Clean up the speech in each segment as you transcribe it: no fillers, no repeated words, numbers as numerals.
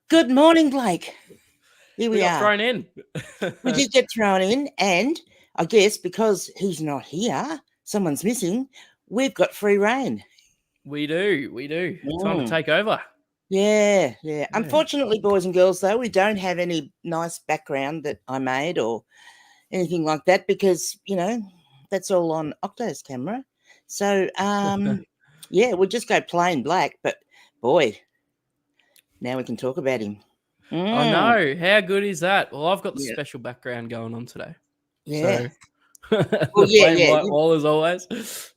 Good morning, Blake. Here we got are. thrown in. We did get thrown in, and I guess because he's not here, someone's missing, we've got free reign. We do. Time to take over. Yeah. Unfortunately, boys and girls, though, we don't have any nice background that I made or anything like that because, that's all on Octo's camera. So, we'll just go plain black. But, boy, now we can talk about him. I know. How good is that? Well, I've got the special background going on today. Yeah. So, plain white wall as always.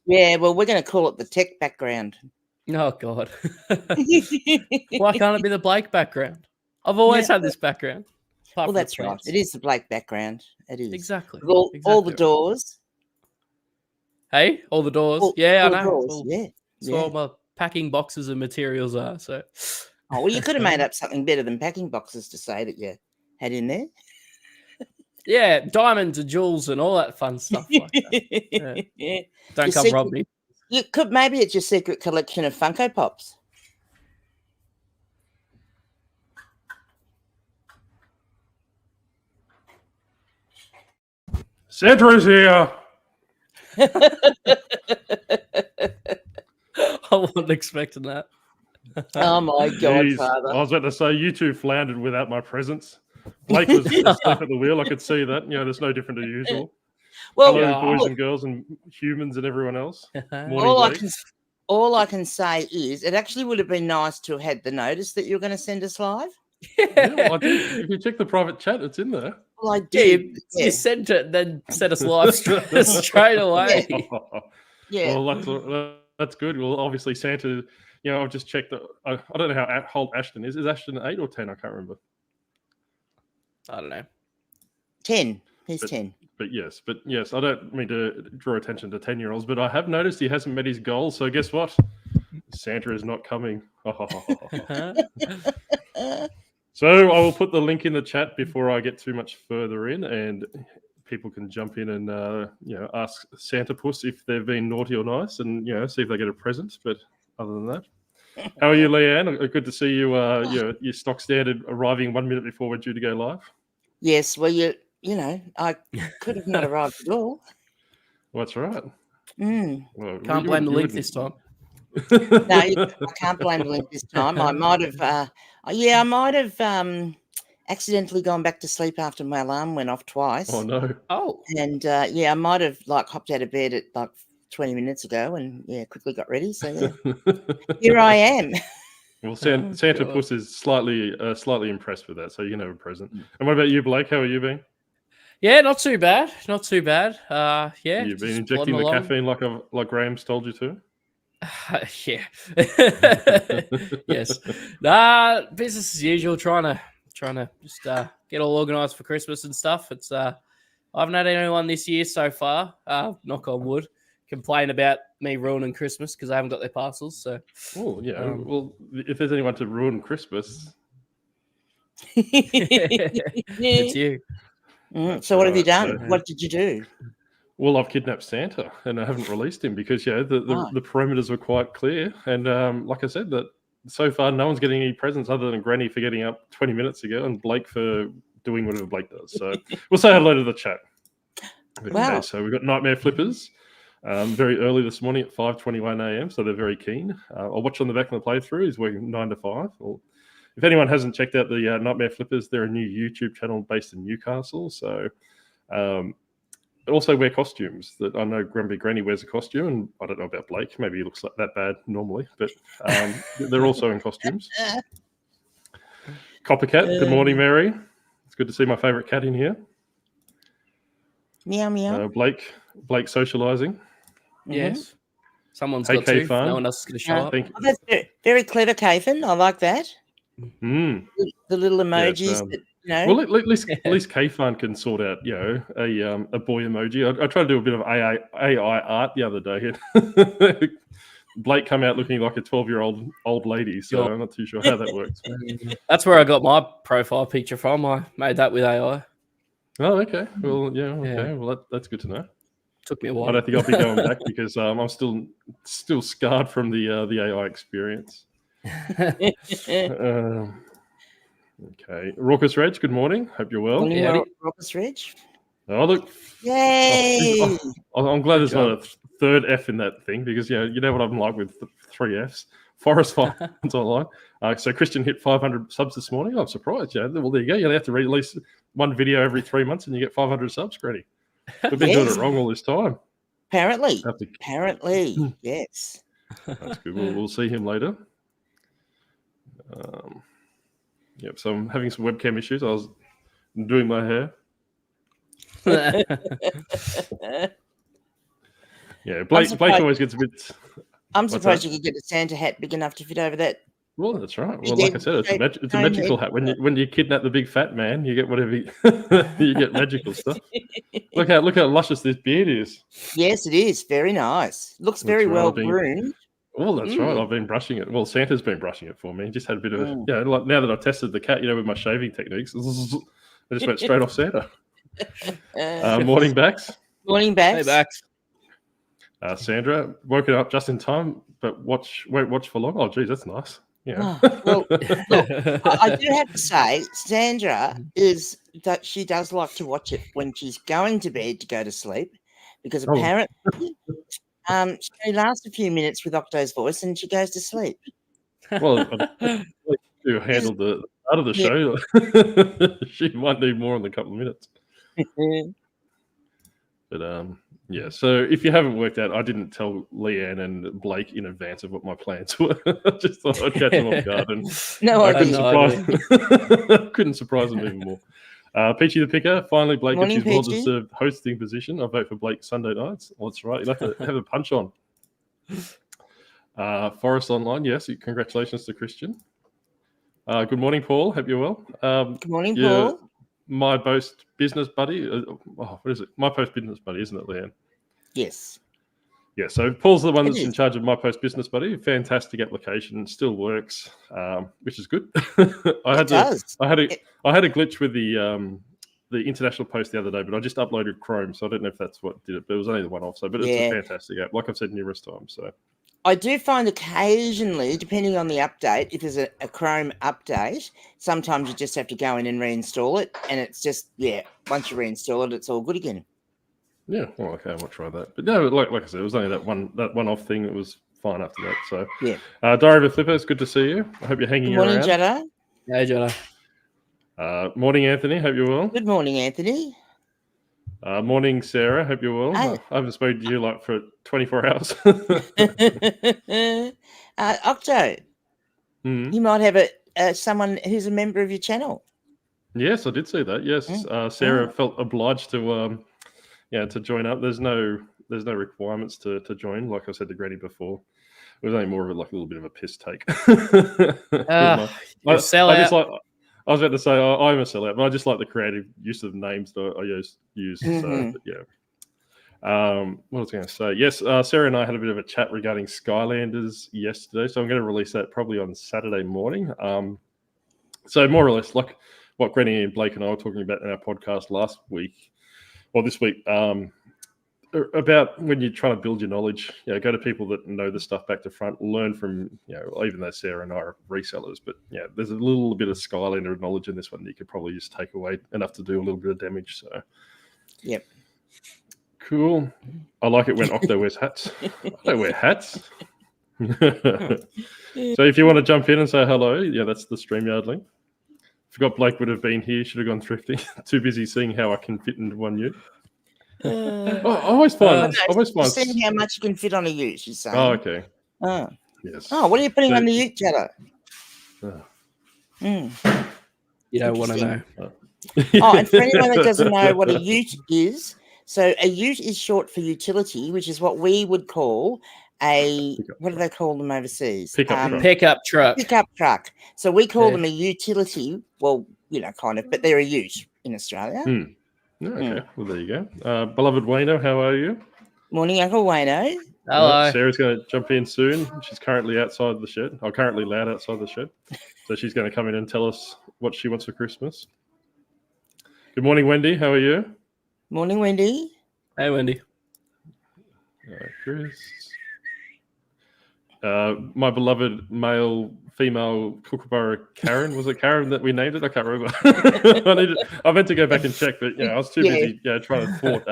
Yeah, well, we're going to call it the tech background. Oh, God. Why can't it be the Blake background? I've always had this background. Well, that's right. It is the Blake background. It is. Exactly. All the doors. Hey, all the doors. I know. Doors. Well, yeah. That's what all my packing boxes and materials are. So. Oh, well, you could have made up something better than packing boxes to say that you had in there. Yeah, diamonds and jewels and all that fun stuff like that. Yeah. Don't come rob me. You could, maybe it's your secret collection of Funko Pops. Sandra's here. I wasn't expecting that. Oh my God, Father! I was about to say you two floundered without my presence. Blake was asleep at the wheel. I could see that. There's no different to usual. Well, hello, boys and girls and humans and everyone else. All I can say is it actually would have been nice to have had the notice that you're going to send us live. Yeah, I did. If you check the private chat, it's in there. Well, I did. You sent it, then set us live straight away. Yeah. Well, that's good. Well, obviously Santa. I've just checked. I don't know how old Ashton is. Is Ashton 8 or 10? I can't remember. I don't know. 10. He's 10. But yes, I don't mean to draw attention to 10-year-olds, but I have noticed he hasn't met his goal. So guess what? Santa is not coming. So I will put the link in the chat before I get too much further in, and people can jump in and ask Santa Puss if they've been naughty or nice, and see if they get a present. But other than that, how are you, Leanne? Good to see you. Your stock standard arriving 1 minute before we're due to go live. Yes, well, I could have not arrived at all. Well, that's right. Well, can't blame the link this time. No, I can't blame the link this time. I might have, accidentally gone back to sleep after my alarm went off twice. Oh no! Oh, and I might have hopped out of bed at 20 minutes ago and quickly got ready. So here I am. Well, Santa Puss is slightly impressed with that, so you can have a present. And what about you, Blake? How are you being? Yeah, not too bad. You've been injecting the caffeine like Graham's told you to. Yeah. Yes. Business as usual. Trying to just get all organised for Christmas and stuff. It's I haven't had anyone this year so far. Knock on wood. Complain about me ruining Christmas because I haven't got their parcels. So. Oh yeah. Well, if there's anyone to ruin Christmas, it's you. So what have you done? What did you do? Well, I've kidnapped Santa and I haven't released him because the perimeters were quite clear. And like I said, that so far no one's getting any presents other than Granny for getting up 20 minutes ago and Blake for doing whatever Blake does. So we'll say hello to the chat. Okay, wow. So we've got Nightmare Flippers very early this morning at 5:21 a.m. So they're very keen. I'll watch on the back of the playthrough. He's working 9 to 5. Well, if anyone hasn't checked out the Nightmare Flippers, they're a new YouTube channel based in Newcastle. So also wear costumes. That I know Grumpy Granny wears a costume, and I don't know about Blake. Maybe he looks like that bad normally, but they're also in costumes. Coppercat, good morning, Mary. It's good to see my favourite cat in here. Meow meow. Blake socialising. Yes. Someone's got to. No one else is going to show up. Oh, that's very clever, Kafen. I like that. Mm. The little emojis. Well, at least K-Fan can sort out, a boy emoji. I tried to do a bit of AI art the other day. Blake come out looking like a 12-year-old old lady, so I'm not too sure how that works. That's where I got my profile picture from. I made that with AI. Oh, okay. Well, okay. Well, that's good to know. Took me a while. I don't think I'll be going back because I'm still scarred from the AI experience. Okay. Raucous Reg, good morning. Hope you're well. Morning, Howdy. Raucous Reg. Oh, look. Yay! I'm glad Good there's not job. a third F in that thing because, you know what I'm like with three Fs. Forest Finds online. So Christian hit 500 subs this morning. I'm surprised. Yeah. Well, there you go. You have to release one video every 3 months and you get 500 subs, Granny. We've been doing it wrong all this time. Apparently. Have to- Apparently, yes. That's good. We'll see him later. Yep. So I'm having some webcam issues. I was doing my hair. Yeah, Blake always gets a bit. I'm surprised you could get a Santa hat big enough to fit over that. Well, that's right. Well, like I said, it's a magical hat. When you kidnap the big fat man, you get whatever you get magical stuff. Look how luscious this beard is. Yes, it is very nice. Looks very well groomed. Oh, that's right. I've been brushing it. Well, Santa's been brushing it for me. Just had a bit of like now that I've tested the cat, with my shaving techniques, I just went straight off Santa. Morning, Bax. Morning, Bax. Hey, Bax. Sandra, woken up just in time, but won't watch for long. Oh, geez, that's nice. Yeah. Well, look, I do have to say, Sandra is that she does like to watch it when she's going to bed to go to sleep, because apparently, she lasts a few minutes with Octo's voice and she goes to sleep. Well, to handle the start of the show, she might need more in a couple of minutes. But yeah. So if you haven't worked out, I didn't tell Leanne and Blake in advance of what my plans were. I just thought I'd catch them off guard, and couldn't surprise them even more. Peachy the Picker, finally Blake gets his well-deserved hosting position. I vote for Blake Sunday nights. Well, that's right. You'll have to have a punch on. Forest Online, yes. Congratulations to Christian. Good morning, Paul. Hope you're well. Good morning, Paul. My post business buddy. What is it? My post business buddy, isn't it, Leanne? Yes. Yeah. So Paul's the one that's in charge of my post business buddy. Fantastic application, still works, which is good. I had a glitch with the international post the other day, but I just uploaded Chrome, so I don't know if that's what did it. But it was only the one off. So, but it's a fantastic app, like I've said numerous times. So. I do find occasionally, depending on the update, if there's a Chrome update, sometimes you just have to go in and reinstall it, and it's just once you reinstall it, it's all good again. Yeah, well, okay, I might try that. But no, like I said, it was only that one-off thing that was fine after that. So Diary of a Flipper, it's good to see you. I hope you're hanging around. Good morning, Jada. Hey, Jada. Morning, Anthony. Hope you're well. Good morning, Anthony. Morning, Sarah. Hope you're well. I haven't spoken to you for 24 hours. Octo, you might have someone who's a member of your channel. Yes, I did see that. Yes, Sarah felt obliged to join up. There's no requirements to join. Like I said to Granny before, it was only more of a little bit of a piss take. I was about to say I'm a sellout, but I just like the creative use of names that I use. So, what was I going to say? Yes, Sarah and I had a bit of a chat regarding Skylanders yesterday, so I'm going to release that probably on Saturday morning. So more or less like what Granny and Blake and I were talking about in our podcast last week, or this week, about when you're trying to build your knowledge, go to people that know the stuff back to front, learn from, even though Sarah and I are resellers, but there's a little bit of Skylander knowledge in this one that you could probably just take away enough to do a little bit of damage. So, yep. Cool. I like it when Octo wears hats. I don't wear hats. So if you want to jump in and say hello, that's the StreamYard link. Forgot Blake would have been here. Should have gone thrifting. Too busy seeing how I can fit into one ute. I always find seeing how much you can fit on a ute. She's saying. Oh, okay. Oh, yes. Oh, what are you putting on the ute, Jetta? You don't want to know. And for anyone that doesn't know what a ute is, so a ute is short for utility, which is what we would call what do they call them overseas? Pickup truck. Pickup truck. So we call them a utility. Well, kind of, but they're a ute in Australia. Okay, well, there you go. Beloved Wayno, how are you? Morning, Uncle Wayno. Hello. Sarah's going to jump in soon. She's currently outside the shed. Currently loud outside the shed. So she's going to come in and tell us what she wants for Christmas. Good morning, Wendy. How are you? Morning, Wendy. Hey, Wendy. Chris. My beloved male female kookaburra Karen. Was it Karen that we named it? I can't remember. I meant to go back and check, but I was too busy trying to thwart.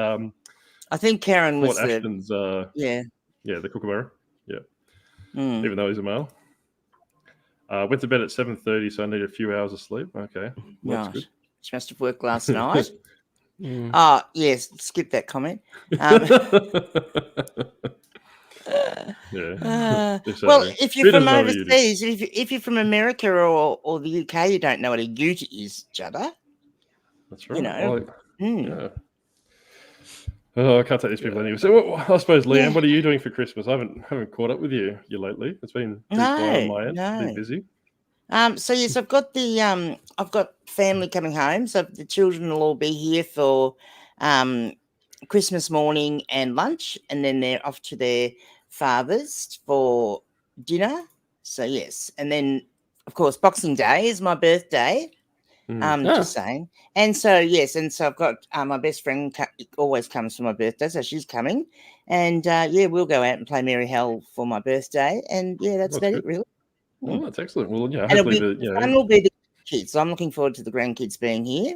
I think Karen was Ashton's. the the kookaburra. Yeah, even though he's a male. Went to bed at 7:30, so I needed a few hours of sleep. Okay, that's good. She must have worked last night. Yes, skip that comment. Well, if you're from overseas, if you're from America or the UK, you don't know what a ute is, Judder. That's right. Oh, I can't take these people anyway. So, I suppose, Leanne, what are you doing for Christmas? I haven't caught up with you lately. It's been quiet on my end. Been busy. So yes, I've got family coming home. So the children will all be here for Christmas morning and lunch, and then they're off to their fathers for dinner. So yes, and then of course Boxing Day is my birthday. Just saying. And so yes, and so I've got my best friend always comes for my birthday, so she's coming, and we'll go out and play Merry Hell for my birthday, and that's about it really. Oh, that's excellent. Well, hopefully fun will be the kids. I'm looking forward to the grandkids being here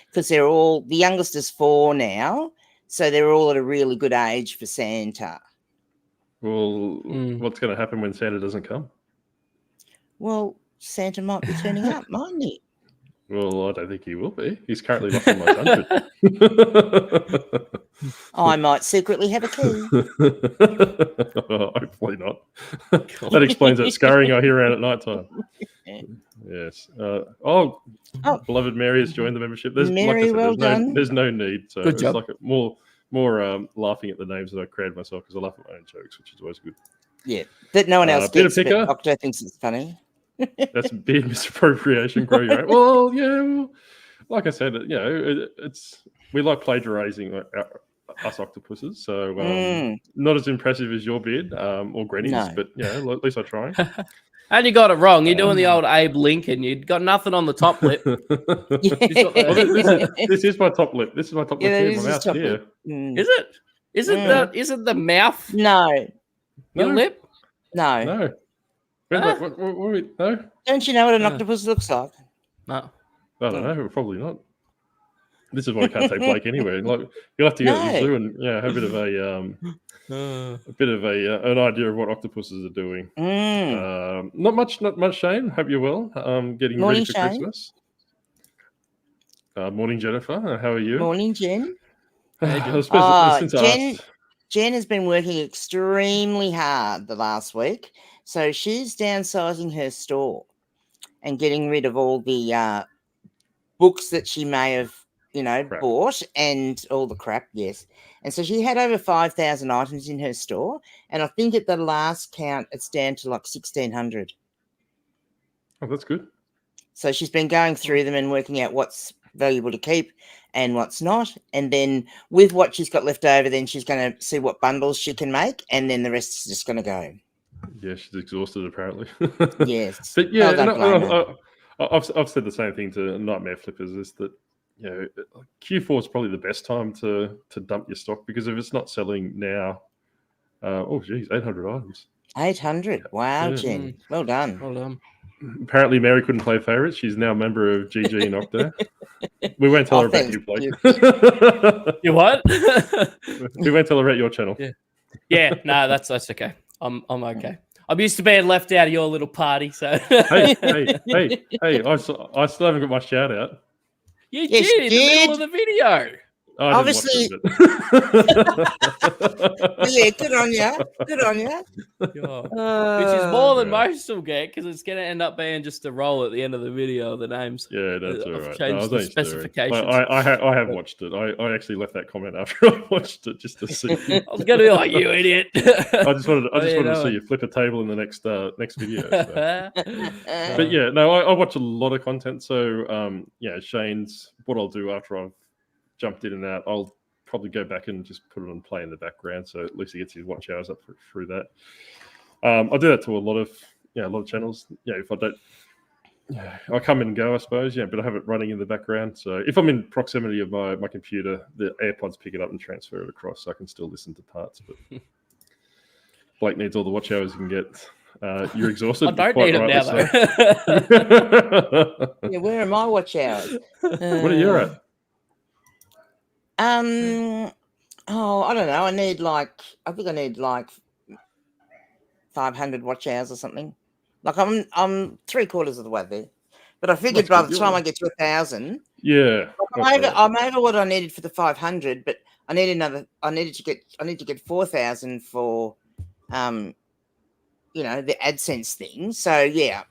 because they're all the youngest is 4 now, so they're all at a really good age for Santa. Well, what's going to happen when Santa doesn't come? Well, Santa might be turning up, mightn't he? Well, I don't think he will be. He's currently locked in my dungeon. I might secretly have a key. Hopefully not. That explains that scarring I hear around at night time. Yes. Beloved Mary has joined the membership. Mary, there's no need. So good job. Like more laughing at the names that I created myself because I laugh at my own jokes, which is always good. Yeah, that no one else gets, but Octo thinks it's funny. That's beard misappropriation. Grow your own. Well, like I said, it's we like plagiarizing us octopuses. So not as impressive as your beard or Granny's, but at least I try. And you got it wrong. You're doing the old Abe Lincoln. You got nothing on the top lip. This is my top lip. This is my top lip here. My mouth here. Is it? Isn't the mouth? No. Your lip? No. No. Don't you know what an octopus looks like? No. I don't know. Probably not. This is why I can't take Blake anywhere. Like you'll have to go to the zoo and have a bit of an idea of what octopuses are doing. Not much, Shane. Hope you're well. Getting morning, ready for Shane. Christmas. Morning, Jennifer. How are you? Morning, Jen. Jen has been working extremely hard the last week. So she's downsizing her store and getting rid of all the books that she may have, bought and all the crap, yes. And so she had over 5,000 items in her store. And I think at the last count, it's down to like 1,600. Oh, that's good. So she's been going through them and working out what's valuable to keep and what's not. And then with what she's got left over, then she's going to see what bundles she can make. And then the rest is just going to go. Yeah, she's exhausted apparently. Yes. But I've said the same thing to Nightmare Flippers is that, Q4 is probably the best time to dump your stock because if it's not selling now, 800 items. 800. Wow, Jen. Well done. Apparently, Mary couldn't play favourites. She's now a member of GG and Octo. We won't tell her about you, Blake. You what? We won't tell her about your channel. Yeah. No, that's okay. I'm okay. I'm used to being left out of your little party, so. hey! I still haven't got my shout out. You did in the middle of the video. Oh, obviously. Yeah, good on you. Which is more than most will get because it's going to end up being just a roll at the end of the video of the names. Yeah, that's all right. Changed the specifications. I have watched it. I actually left that comment after I watched it just to see. I was going to be like, you idiot. I just wanted to see you flip a table in the next video. So. But I watch a lot of content. So Shane's what I'll do after I've jumped in and out, I'll probably go back and just put it on play in the background, so at least he gets his watch hours up through that. I do that to a lot of channels. If I don't, I come and go, I suppose. But I have it running in the background. So if I'm in proximity of my computer, the AirPods pick it up and transfer it across, so I can still listen to parts. But Blake needs all the watch hours he can get. you're exhausted. I don't quite need it now, rightly though. Yeah, where are my watch hours? What are you at? Oh, I don't know. I think I need like 500 watch hours or something. Like I'm 3/4 of the way there. But I figured That's by good. the time I get to 1,000, Yeah, I'm over what I needed for the 500, but I need to get 4,000 for the AdSense thing. So yeah.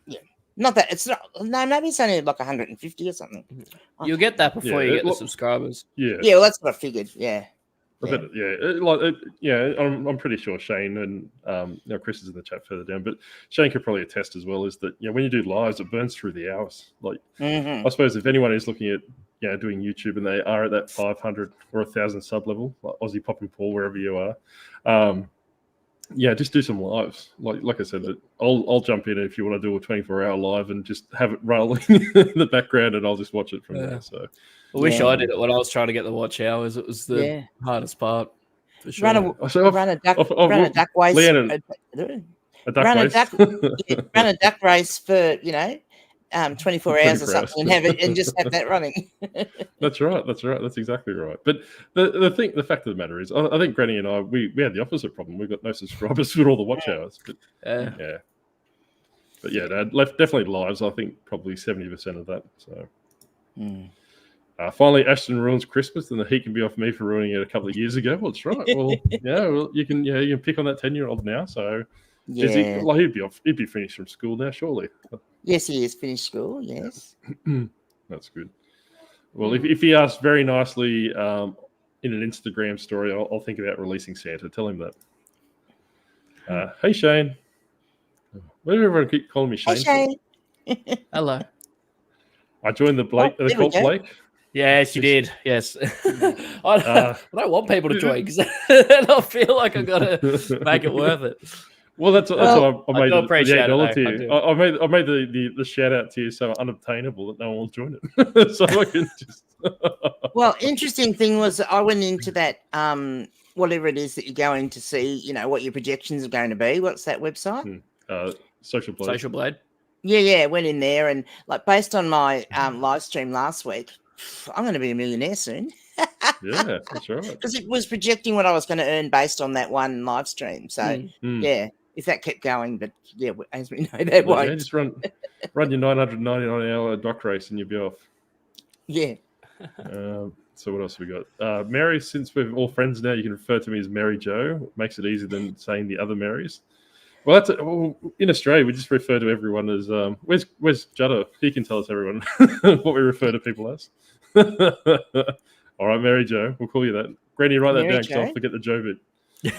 Not that it's not. No, maybe it's only like 150 or something. You'll get that before you get the look, subscribers. Yeah. Yeah, well, that's what I figured. Yeah. I'm pretty sure Shane and Chris is in the chat further down, but Shane could probably attest as well. Is that when you do lives, it burns through the hours. Like I suppose if anyone is looking at doing YouTube and they are at that 500 or 1,000 sub level, like Aussie Popping Paul, wherever you are, just do some lives. Like I said, I'll jump in if you want to do a 24-hour live and just have it rolling in the background, and I'll just watch it from there. So. I wish I did it when I was trying to get the watch hours. It was the hardest part. For sure. Run a duck race. Run a duck race for 24 hours or something, and just have that running. That's right. That's exactly right. But the fact of the matter is, I think Granny and I we had the opposite problem. We've got no subscribers for all the watch hours. But But definitely lives. I think probably 70% of that. So. Finally, Ashton ruins Christmas, and the heat can be off me for ruining it a couple of years ago. Well, that's right. Well, you can pick on that 10-year-old now. So, he'd be finished from school now, surely. Yes, he is finished school. Yes, that's good. Well, if he asks very nicely in an Instagram story, I'll think about releasing Santa. Tell him that. Hey, Shane. Why do everyone keep calling me Shane? Hey, Shane. Hello. I joined the Blake. Are they called Blake? Yes, you did. Yes. I don't want people to join because then I feel like I've got to make it worth it. Well, that's why I made the $8 to you. I made the shout out to you so unobtainable that no one will join it. So I can just. Well, interesting thing was I went into that whatever it is that you're going to see. What your projections are going to be. What's that website? Social Blade. Social Blade. Yeah. Went in there and based on my live stream last week. I'm going to be a millionaire soon. Yeah, that's right. Because it was projecting what I was going to earn based on that one live stream. So, if that kept going, but as we know, that won't. Yeah, just run your 999-hour dock race and you'll be off. Yeah. So what else have we got? Mary, since we're all friends now, you can refer to me as Mary Jo. Makes it easier than saying the other Marys. Well, in Australia, we just refer to everyone as where's Judder? He can tell us everyone what we refer to people as. All right, Mary Jo, we'll call you that. Granny, write that down because I'll forget the Joe bit.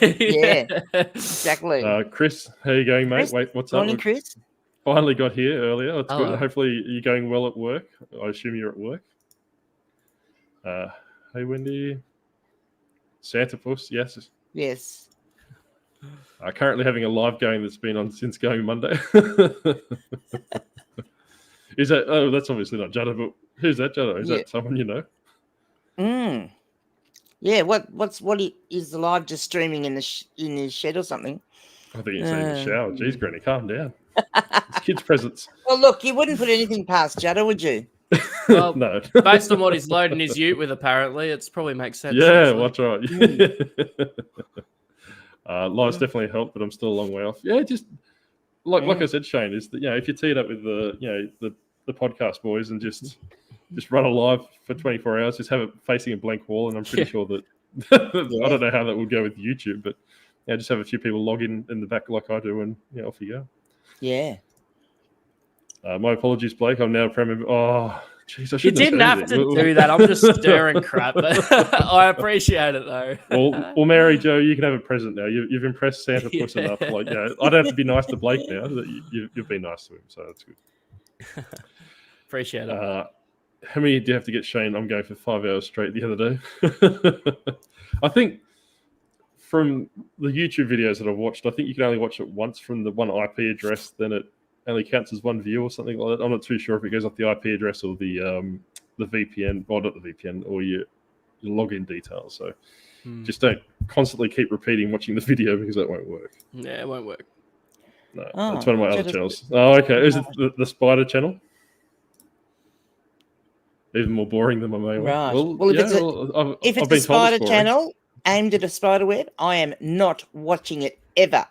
Yeah, exactly. Chris, how you going, mate? Wait, what's up? Morning, Chris. Finally got here earlier. That's good. Hopefully you're going well at work. I assume you're at work. Hey, Wendy. Santa Puss, yes. Yes. Currently having a live going that's been on since going Monday. Is that? Oh, that's obviously not Judder, but who's that Judder? Is that someone you know? Yeah. What is the live just streaming in his shed or something? I think he's in the shower. Jeez, Granny, calm down. It's kids' presents. Well, look, you wouldn't put anything past Judder, would you? Well, no. Based on what he's loading his ute with, apparently, it's probably makes sense. Yeah, that's right. Lives definitely help, but I'm still a long way off. Yeah, just like I said, Shane, is that if you tee it up with the podcast boys and just run a live for 24 hours, just have it facing a blank wall, and I'm pretty sure that I don't know how that would go with YouTube, but just have a few people log in the back like I do, and off you go. Yeah. My apologies, Blake. I'm now a premium. Oh, jeez, I You shouldn't didn't have to do that. I'm just stirring crap. I appreciate it, though. Well, Mary Jo, you can have a present now. You've impressed Santa Puss enough. I don't have to be nice to Blake now. You've been nice to him, so that's good. Appreciate it. How many do you have to get, Shane? I'm going for 5 hours straight the other day. I think from the YouTube videos that I've watched, I think you can only watch it once from the one IP address. Then it only counts as one view or something like that. I'm not too sure if it goes off the IP address or the VPN, or not the VPN, or your login details. So just don't constantly keep repeating watching the video because that won't work. Yeah, it won't work. No, Oh, that's one of my other Jada's- channels. Oh, okay. Is it the Spider channel? Even more boring than my main Right. one. Well, if yeah, it's a, well, if I've it's been a told spider it's boring. channel aimed at a spider web, I am not watching it ever.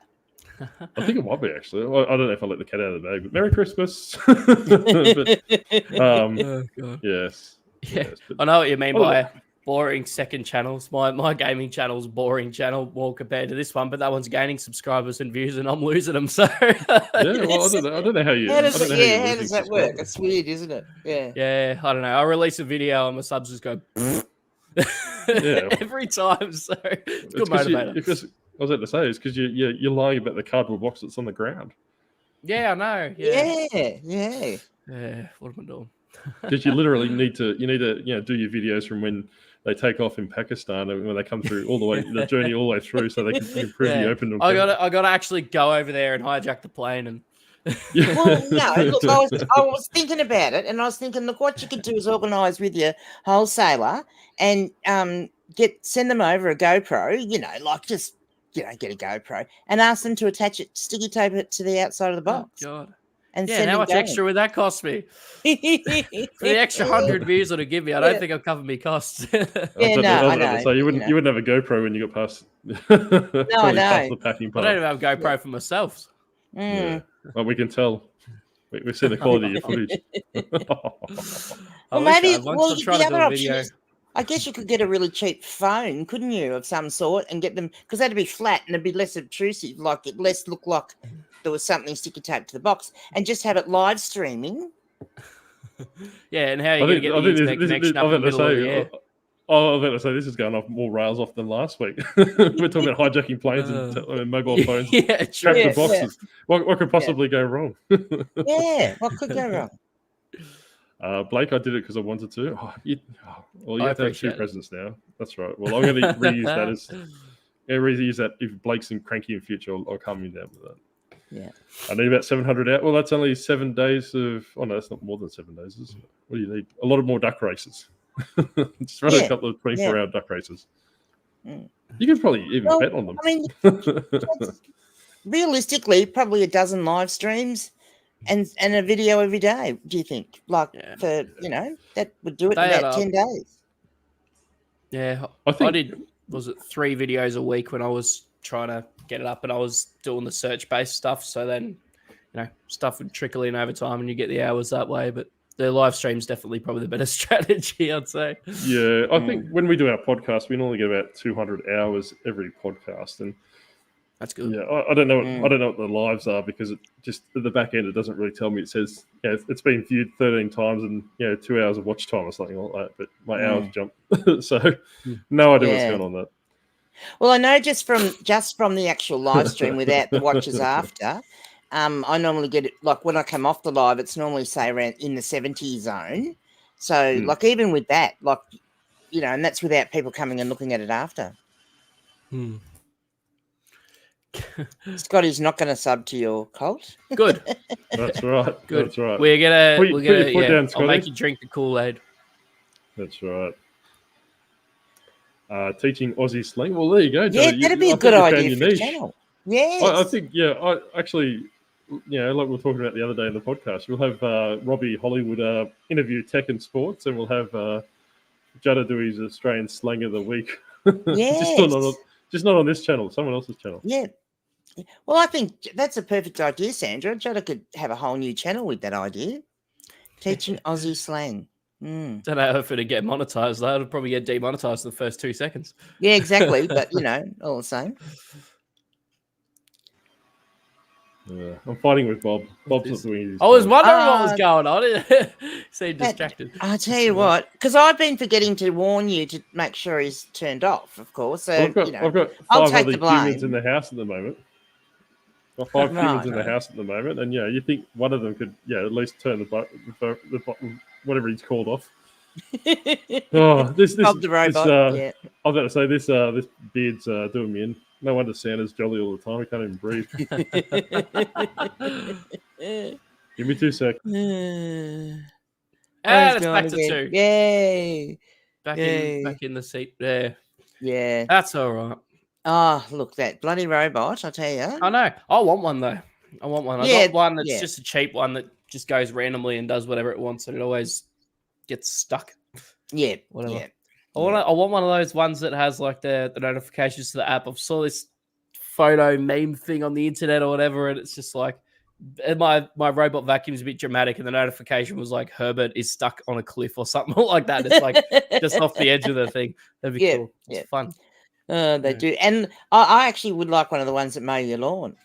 I think it might be actually. I don't know if I let the cat out of the bag, but Merry Christmas. But, Oh god. yes. Yeah, Yes, but I know what you mean I don't by boring second channels. My gaming channel's boring channel more compared to this one, but that one's gaining subscribers and views, and I'm losing them. So yeah, well, I don't know how you. How does I don't know it, how how does that work? It's weird, isn't it? Yeah. yeah, I don't know. I release a video and my subs just go Yeah. every time. So it's good It's motivator. because I was about to say it's because you're lying about the cardboard box that's on the ground. Yeah, I know. Yeah. Yeah. Yeah. What am I doing? Because you literally need to do your videos from when they take off in Pakistan and when they come through all the way the journey all the way through, so they can improve the open. I gotta actually go over there and hijack the plane and. Well, no, look, I was thinking about it, and I was thinking, look, what you could do is organise with your wholesaler and send them over a GoPro, like just get a GoPro and ask them to attach it, sticky tape it to the outside of the box. Oh God. And Yeah, send how it much going. extra would that cost me? For the extra 100 views it'll give me, I don't think I'll cover me costs. Yeah, I know. So you wouldn't have a GoPro when you got past. No, I know. Past the packing I part. don't even have a GoPro for myself. Yeah, well, we can tell. We see the quality of your footage. Well, maybe once I'm trying to do a video. I guess you could get a really cheap phone, couldn't you, of some sort, and get them, because that'd be flat and it'd be less obtrusive, like it less look like there was something sticky taped to the box, and just have it live streaming. Yeah, and how are you going to get the internet connection up in the middle of the air? I was about to say this is going off more rails off than last week. We're talking about hijacking planes and mobile phones. Yeah, true. The boxes. Yeah. What could possibly go wrong? Yeah, what could go wrong? Blake, I did it because I wanted to. You have to have two presents now. That's right. Well, I'm going to reuse that if Blake's cranky in future. I'll calm you down with that. Yeah. I need about 700 out. Well, that's only 7 days of. Oh no, that's not more than 7 days. Is it? What do you need? A lot of more duck races. Just run a couple of 24-hour duck races. You could probably even bet on them. I mean, realistically, probably a dozen live streams and a video every day. Do you think? Like that would do it in about 10 days. Yeah, I did. Was it 3 videos a week when I was trying to get it up, and I was doing the search-based stuff. So then, stuff would trickle in over time, and you get the hours that way. But the live stream's definitely probably the better strategy, I'd say. Yeah, I think when we do our podcast, we normally get about 200 hours every podcast, and that's good. Yeah, I don't know. I don't know what the lives are because it just at the back end it doesn't really tell me. It says it's been viewed 13 times and 2 hours of watch time or something like that. But my hours jump, so no idea what's going on there. Well, I know just from the actual live stream without the watches after. I normally get it like when I come off the live, it's normally say around in the 70 zone. So like even with that, like and that's without people coming and looking at it after. Scotty's not going to sub to your cult. Good. That's right. Good. That's right. We're gonna down, I'll make you drink the Kool-Aid. That's right. Teaching Aussie slang. Well, there you go. Yeah, that'd be a good idea for the channel. Yes. I think, I actually, like we were talking about the other day in the podcast, we'll have Robbie Hollywood interview tech and sports, and we'll have Judda do his Australian slang of the week. Yes. just not on this channel, someone else's channel. Yeah. Well, I think that's a perfect idea, Sandra. Judda could have a whole new channel with that idea. Teaching Aussie slang. Don't know if it'd get monetized though. It'll probably get demonetized in the first 2 seconds. Yeah, exactly. But all the same. Yeah, I'm fighting with Bob. Bob's not doing his. I was wondering what was going on. Seemed distracted. I'll tell you what, because I've been forgetting to warn you to make sure he's turned off, of course. So I've got 5 I'll take other the blame. humans in the house at the moment. Got 5 humans in the house at the moment, and you think one of them could, at least turn the button, whatever he's called off. This Bob the robot. I was about to say this beard's doing me in. No wonder Santa's jolly all the time. He can't even breathe. Give me 2 seconds. It's back to 2. Yay! Back in the seat there. Yeah. That's all right. Oh, look, that bloody robot, I tell you. I know. I want one though. I want one. Yeah, I got one that's yeah. just a cheap one that just goes randomly and does whatever it wants, and it always gets stuck. Yeah, Whatever. yeah. I want one of those ones that has like the notifications to the app. I saw this photo meme thing on the internet or whatever, and it's just like my robot vacuum is a bit dramatic, and the notification was like Herbert is stuck on a cliff or something like that. It's like just off the edge of the thing. That'd be cool. It's fun. They do, and I actually would like one of the ones that mow your lawn.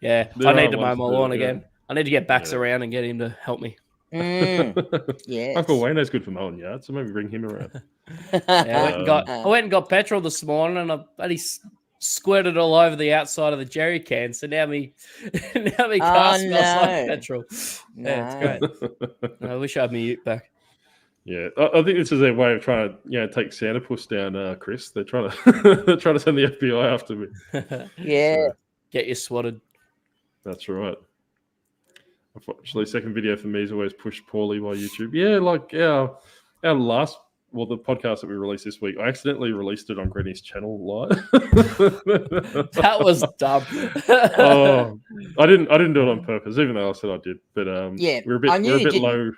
Yeah, I need to mow my lawn again. I need to get Bax around and get him to help me. Yeah, Uncle Wayno's good for mowing yards, so maybe bring him around. I went and got petrol this morning, and I bloody squirted all over the outside of the jerry can. So now me car smells like petrol. No. Yeah, it's great. I wish I had my ute back. Yeah, I think this is their way of trying to take Santa Puss down, Chris. They're trying to send the FBI after me. Yeah, so, get you swatted. That's right. Unfortunately, second video for me is always pushed poorly by YouTube. Yeah, like our last, the podcast that we released this week, I accidentally released it on Granny's channel live. That was dumb. I didn't do it on purpose, even though I said I did. But we're a bit low.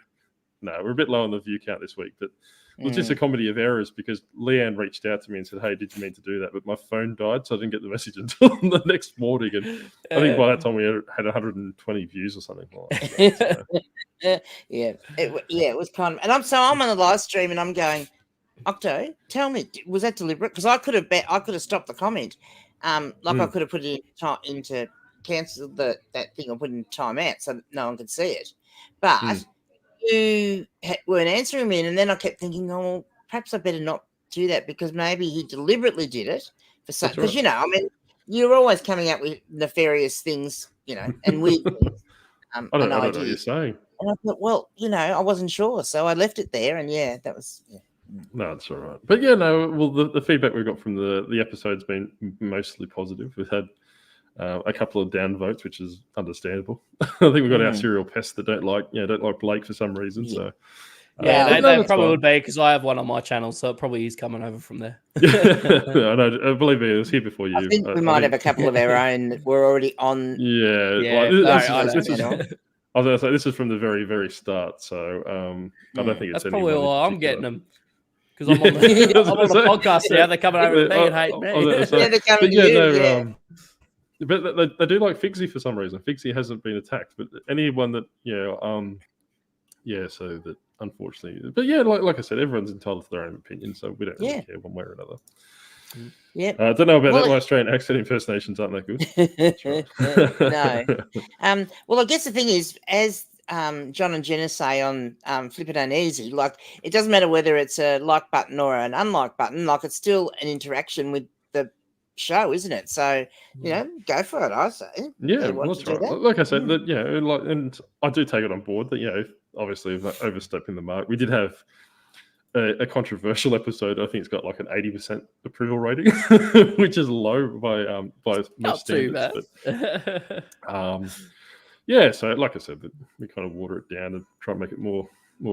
No, we're a bit low on the view count this week, but it was just a comedy of errors because Leanne reached out to me and said, "Hey, did you mean to do that?" But my phone died, so I didn't get the message until the next morning. And I think by that time we had 120 views or something like that. So. It was kind of, and I'm on the live stream and I'm going, Octo, tell me, was that deliberate? Because I could have stopped the comment, I could have put it into cancel that thing or put it in timeout so no one could see it, but. You weren't answering me, and then I kept thinking, oh, well, perhaps I better not do that because maybe he deliberately did it for something. Because you're always coming up with nefarious things, and weird things. I don't know what you're saying. And I thought, well, I wasn't sure, so I left it there, and that was. Yeah. No, it's all right. But the feedback we got from the episode's been mostly positive. We've had a couple of down votes, which is understandable. I think we've got our serial pests that don't like Blake for some reason. Yeah. So they probably would be because I have one on my channel, so it probably is coming over from there. I know. Believe me, it was here before you. I think we might have a couple of our own that we're already on. Yeah. I was going to say this is from the very, very start. So I don't think it's that's probably why I'm getting them. Because I'm on the podcast now. They're coming over to me and hate me. They're coming to you. But they do like Figsy for some reason. Figsy hasn't been attacked, but anyone that so that unfortunately, but like I said, everyone's entitled to their own opinion, so we don't really care one way or another. Yeah, I don't know about that. My Australian accent impersonations aren't that good. No. Well, I guess the thing is, as John and Jenna say on Flip It Uneasy, like it doesn't matter whether it's a like button or an unlike button, like it's still an interaction with the show, isn't it? So go for it, I say. Yeah, well, that's right. Like I said, and I do take it on board that obviously if overstepping the mark. We did have a controversial episode. I think it's got like an 80% approval rating, which is low by most standards. But, so like I said, we kind of water it down and try and make it more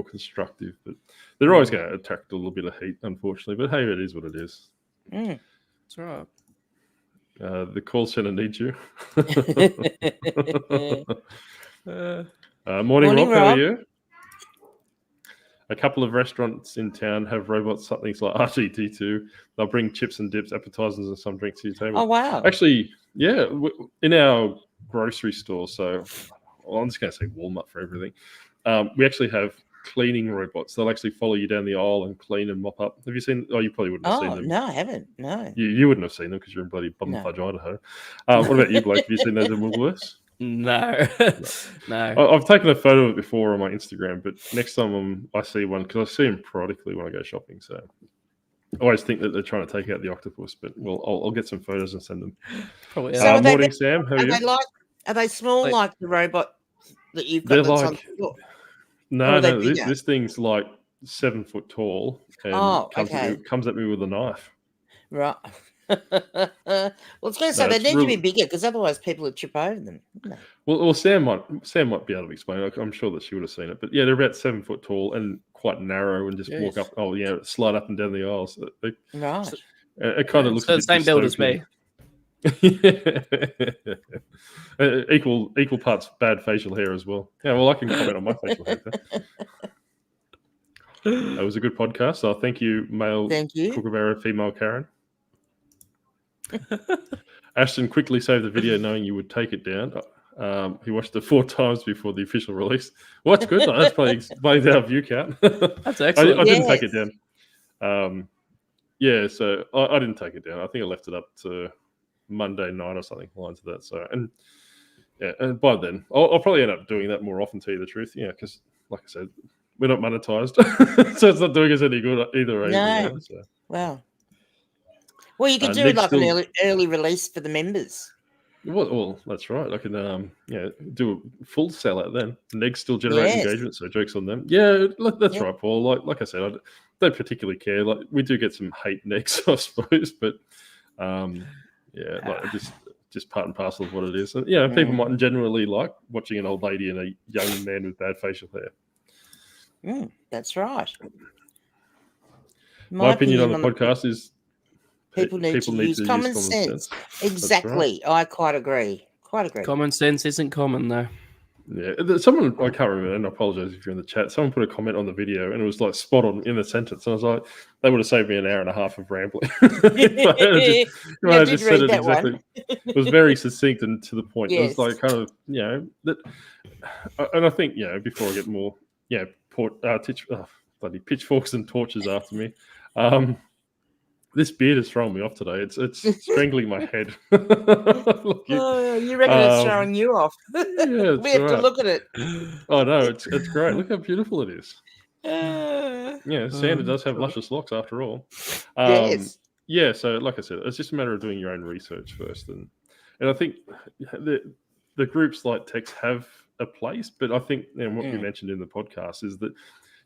constructive. But they're always going to attract a little bit of heat, unfortunately. But hey, it is what it is. That's right. The call center needs you. Morning, Rob. How are you? A couple of restaurants in town have robots, something like RGT2. They'll bring chips and dips, appetizers, and some drinks to your table. Oh, wow. Actually, in our grocery store, so I'm just going to say Walmart for everything. We actually have cleaning robots. They'll actually follow you down the aisle and clean and mop up. Have you seen? Oh, you probably wouldn't have seen them. No, I haven't. No. You wouldn't have seen them because you're in bloody Bumfudge, Idaho. What about you, Blake? Have you seen those in Woolworths? No. I've taken a photo of it before on my Instagram, but next time I see one, because I see them periodically when I go shopping, so I always think that they're trying to take out the octopus, but I'll get some photos and send them. Probably. So morning, Sam. How are you? Are they small like the robot that you've got? They're that's like, on the floor? No, this thing's like 7 foot tall and comes at me with a knife. Right. Well, I was going to say they need to be bigger because otherwise people would trip over them. Well, Sam might be able to explain. I'm sure that she would have seen it, but they're about 7 foot tall and quite narrow, and just walk up. Slide up and down the aisles. Right. It kind of looks the same build as me. Equal parts bad facial hair as well. Yeah, well, I can comment on my facial hair. That was a good podcast. So thank you, male Kookaburra, female Karen. Ashton quickly saved the video knowing you would take it down. He watched it 4 times before the official release. Well, that's good. That's playing our view count. That's excellent. I didn't take it down. Yeah, so I didn't take it down. I think I left it up to Monday night or something along to that. So, and by then, I'll probably end up doing that more often, to tell you the truth. Yeah, because like I said, we're not monetized, so it's not doing us any good either. No. So. Wow. Well, you could do like an early release for the members. Well, that's right. I can do a full sellout then. Neg's still generating engagement, so jokes on them. Yeah, that's right, Paul. Like I said, I don't particularly care. Like we do get some hate negs, I suppose, but like just part and parcel of what it is. And people mightn't generally like watching an old lady and a young man with bad facial hair. That's right. My opinion on the podcast is people need to use common sense. Exactly. Right. I quite agree. Common sense isn't common, though. Yeah. Someone, I can't remember, and I apologize if you're in the chat, someone put a comment on the video and it was like spot on in the sentence. And I was like, they would have saved me an hour and a half of rambling. It was very succinct and to the point. Yes. It was like kind of, that, and I think, before I get more, bloody pitchforks and torches after me. This beard is throwing me off today. It's strangling my head. You reckon it's throwing you off? Yeah, we have to look at it. Oh no, it's great. Look how beautiful it is. Santa does have luscious locks after all. Yes. Yeah, so like I said, it's just a matter of doing your own research first, and I think the groups like Tex have a place, but I think what you mentioned in the podcast is that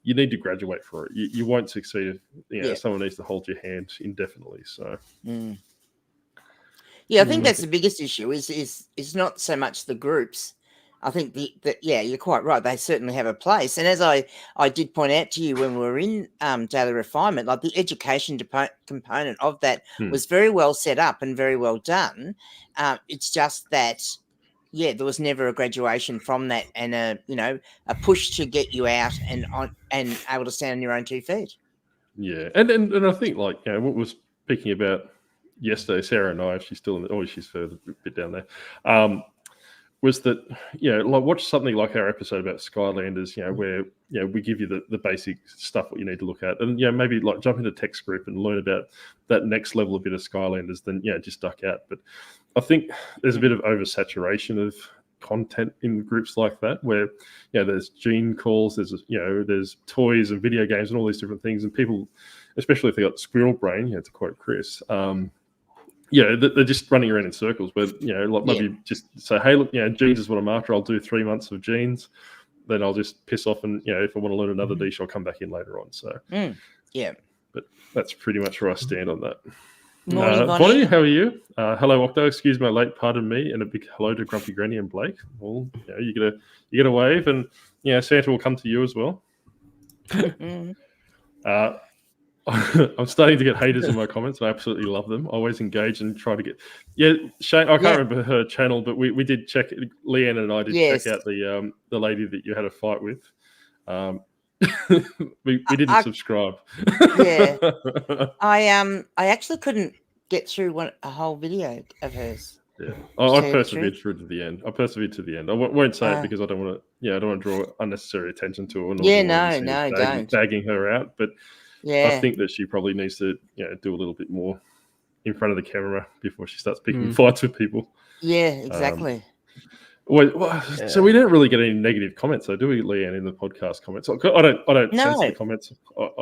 you need to graduate for it. You won't succeed if someone needs to hold your hand indefinitely. So, I think that's the biggest issue. Is not so much the groups. I think you're quite right. They certainly have a place. And as I did point out to you when we were in Daily Refinement, like the education component of that was very well set up and very well done. It's just that. Yeah, there was never a graduation from that, and a push to get you out and able to stand on your own 2 feet. Yeah, and I think what was speaking about yesterday, Sarah and I, if she's still she's further a bit down there, was that watch something like our episode about Skylanders, where we give you the basic stuff what you need to look at, and maybe like jump into text group and learn about that next level a bit of Skylanders, then just duck out. But I think there's a bit of oversaturation of content in groups like that, where there's gene calls, there's toys and video games and all these different things, and people, especially if they got the squirrel brain, to quote Chris, they're just running around in circles. Where maybe just say, hey, look, genes is what I'm after. I'll do 3 months of genes, then I'll just piss off, and if I want to learn another niche, I'll come back in later on. So but that's pretty much where I stand on that. Bonnie, how are you? Hello, Octo. Excuse my late, pardon me, and a big hello to Grumpy Granny and Blake. Well, you get a wave, and Santa will come to you as well. I'm starting to get haters in my comments. I absolutely love them. I always engage and try to get. Shane. I can't remember her channel, but we did check. Leanne and I did check out the lady that you had a fight with. we didn't subscribe. Yeah, I actually couldn't get through a whole video of hers. Yeah, I persevered through to the end. I won't say it because I don't want to. I don't want to draw unnecessary attention to her. Don't bagging her out. But I think that she probably needs to do a little bit more in front of the camera before she starts picking fights with people. Yeah, exactly. So we don't really get any negative comments, though, do we, Leanne, in the podcast comments? I don't sense the comments.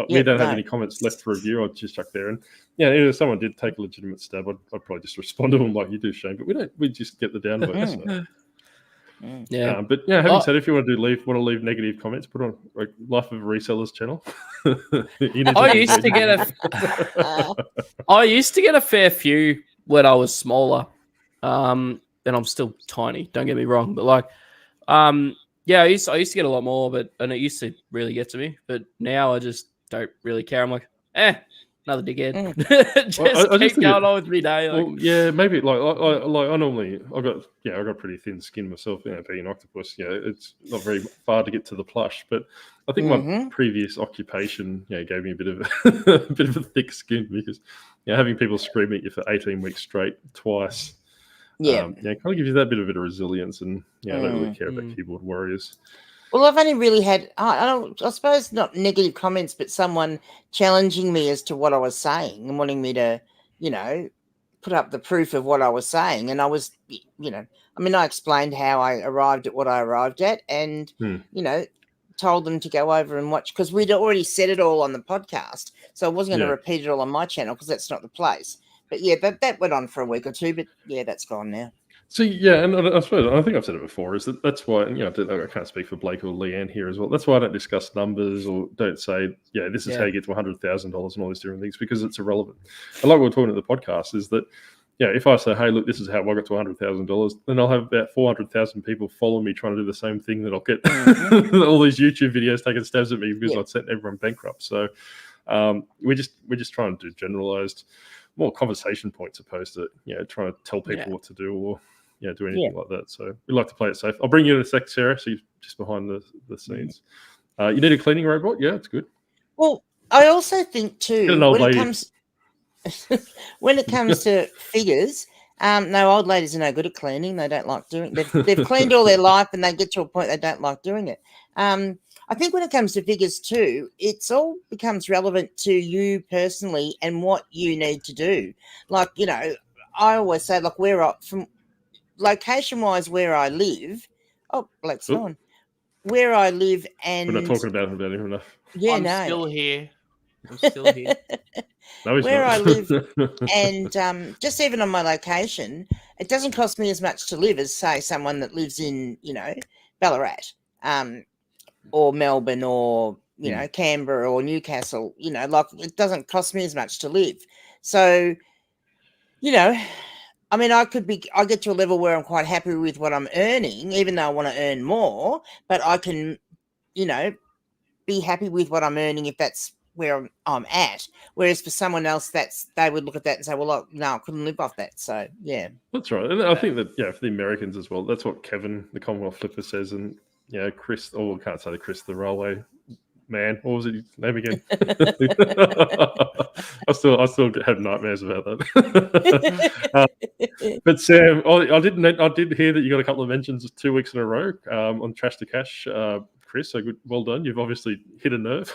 We don't have any comments left for review. I'll just chuck there, and if someone did take a legitimate stab, I'd probably just respond to them like you do, Shane. But we don't. We just get the downvotes. So. But having said, if you want to leave negative comments, put on Life of a Reseller's channel. I used to get a fair few when I was smaller. And I'm still tiny, don't get me wrong, but I used to get a lot more, and it used to really get to me, but now I just don't really care. I'm like, another dickhead. Well, I Keep going on with me day. Well, yeah, maybe like I normally I got pretty thin skin myself. Being an octopus, it's not very far to get to the plush. But I think my previous occupation, gave me a bit of a bit of a thick skin because having people scream at you for 18 weeks straight twice, kind of gives you that bit of resilience. And I don't really care about keyboard warriors. Well, I've only really had, I suppose not negative comments, but someone challenging me as to what I was saying and wanting me to, put up the proof of what I was saying. And I was, I explained how I arrived at what I arrived at and, told them to go over and watch because we'd already said it all on the podcast. So I wasn't going to repeat it all on my channel because that's not the place. But that went on for a week or two, but that's gone now. So and I suppose I think I've said it before. Is that's why I can't speak for Blake or Leanne here as well. That's why I don't discuss numbers or don't say this is how you get to $100,000 and all these different things because it's irrelevant. And like we were talking at the podcast is that if I say hey look this is how I got to $100,000 then I'll have about 400,000 people follow me trying to do the same thing that I'll get all these YouTube videos taking stabs at me because I'd sent everyone bankrupt. So we're just trying to do generalized more conversation points opposed to trying to tell people what to do or do anything like that. So we like to play it safe. I'll bring you in a sec, Sarah. So you're just behind the scenes. You need a cleaning robot? Yeah, it's good. Well, I also think too when it comes to figures, no, old ladies are no good at cleaning. They don't like doing it. They've cleaned all their life and they get to a point they don't like doing it. I think when it comes to figures too, it's all becomes relevant to you personally and what you need to do. Like, I always say, like, from location-wise where I live, Blake's gone. Where I live and... We're not talking about him enough. Yeah, I'm still here. No, where not. I live and just even on my location, it doesn't cost me as much to live as, say, someone that lives in, Ballarat or Melbourne or, Canberra or Newcastle, like it doesn't cost me as much to live. So, I get to a level where I'm quite happy with what I'm earning, even though I want to earn more, but I can, be happy with what I'm earning if that's where I'm at. Whereas for someone else, they would look at that and say, well, no, I couldn't live off that. So, yeah. That's right. And I think that, for the Americans as well, that's what Kevin, the Commonwealth Flipper, says. And, Chris, I can't say Chris, the railway man. What was his name again? I still have nightmares about that. But Sam, I did hear that you got a couple of mentions 2 weeks in a row on Trash to Cash, Chris. So good, well done. You've obviously hit a nerve.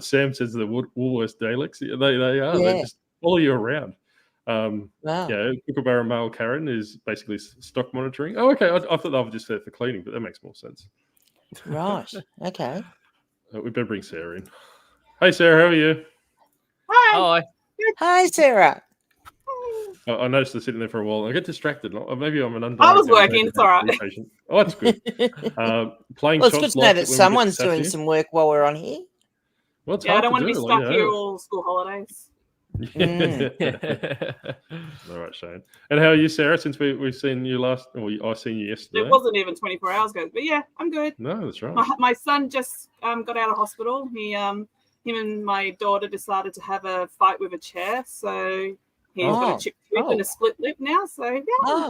Sam says the Woolworths Daleks. They are. They just follow you around. Wow. Kookaburra Male Karen is basically stock monitoring. Oh, okay. I thought they were just there for cleaning, but that makes more sense. Right. Okay. We better bring Sarah in. Hey, Sarah, how are you? Hi. Hi, Sarah. I noticed her sitting there for a while. I get distracted. Maybe I'm an I was working. It's all right. Patient. Oh, that's good. Playing well, it's good to know that someone's doing some work while we're on here. Well, it's I don't want to be stuck here all school holidays. All right, Shane. And how are you, Sarah? Since we've seen you last, I seen you yesterday. It wasn't even 24 hours ago, but yeah, I'm good. No, that's right. My son just got out of hospital. Him and my daughter decided to have a fight with a chair, so he's got a chipped tooth and a split lip now. So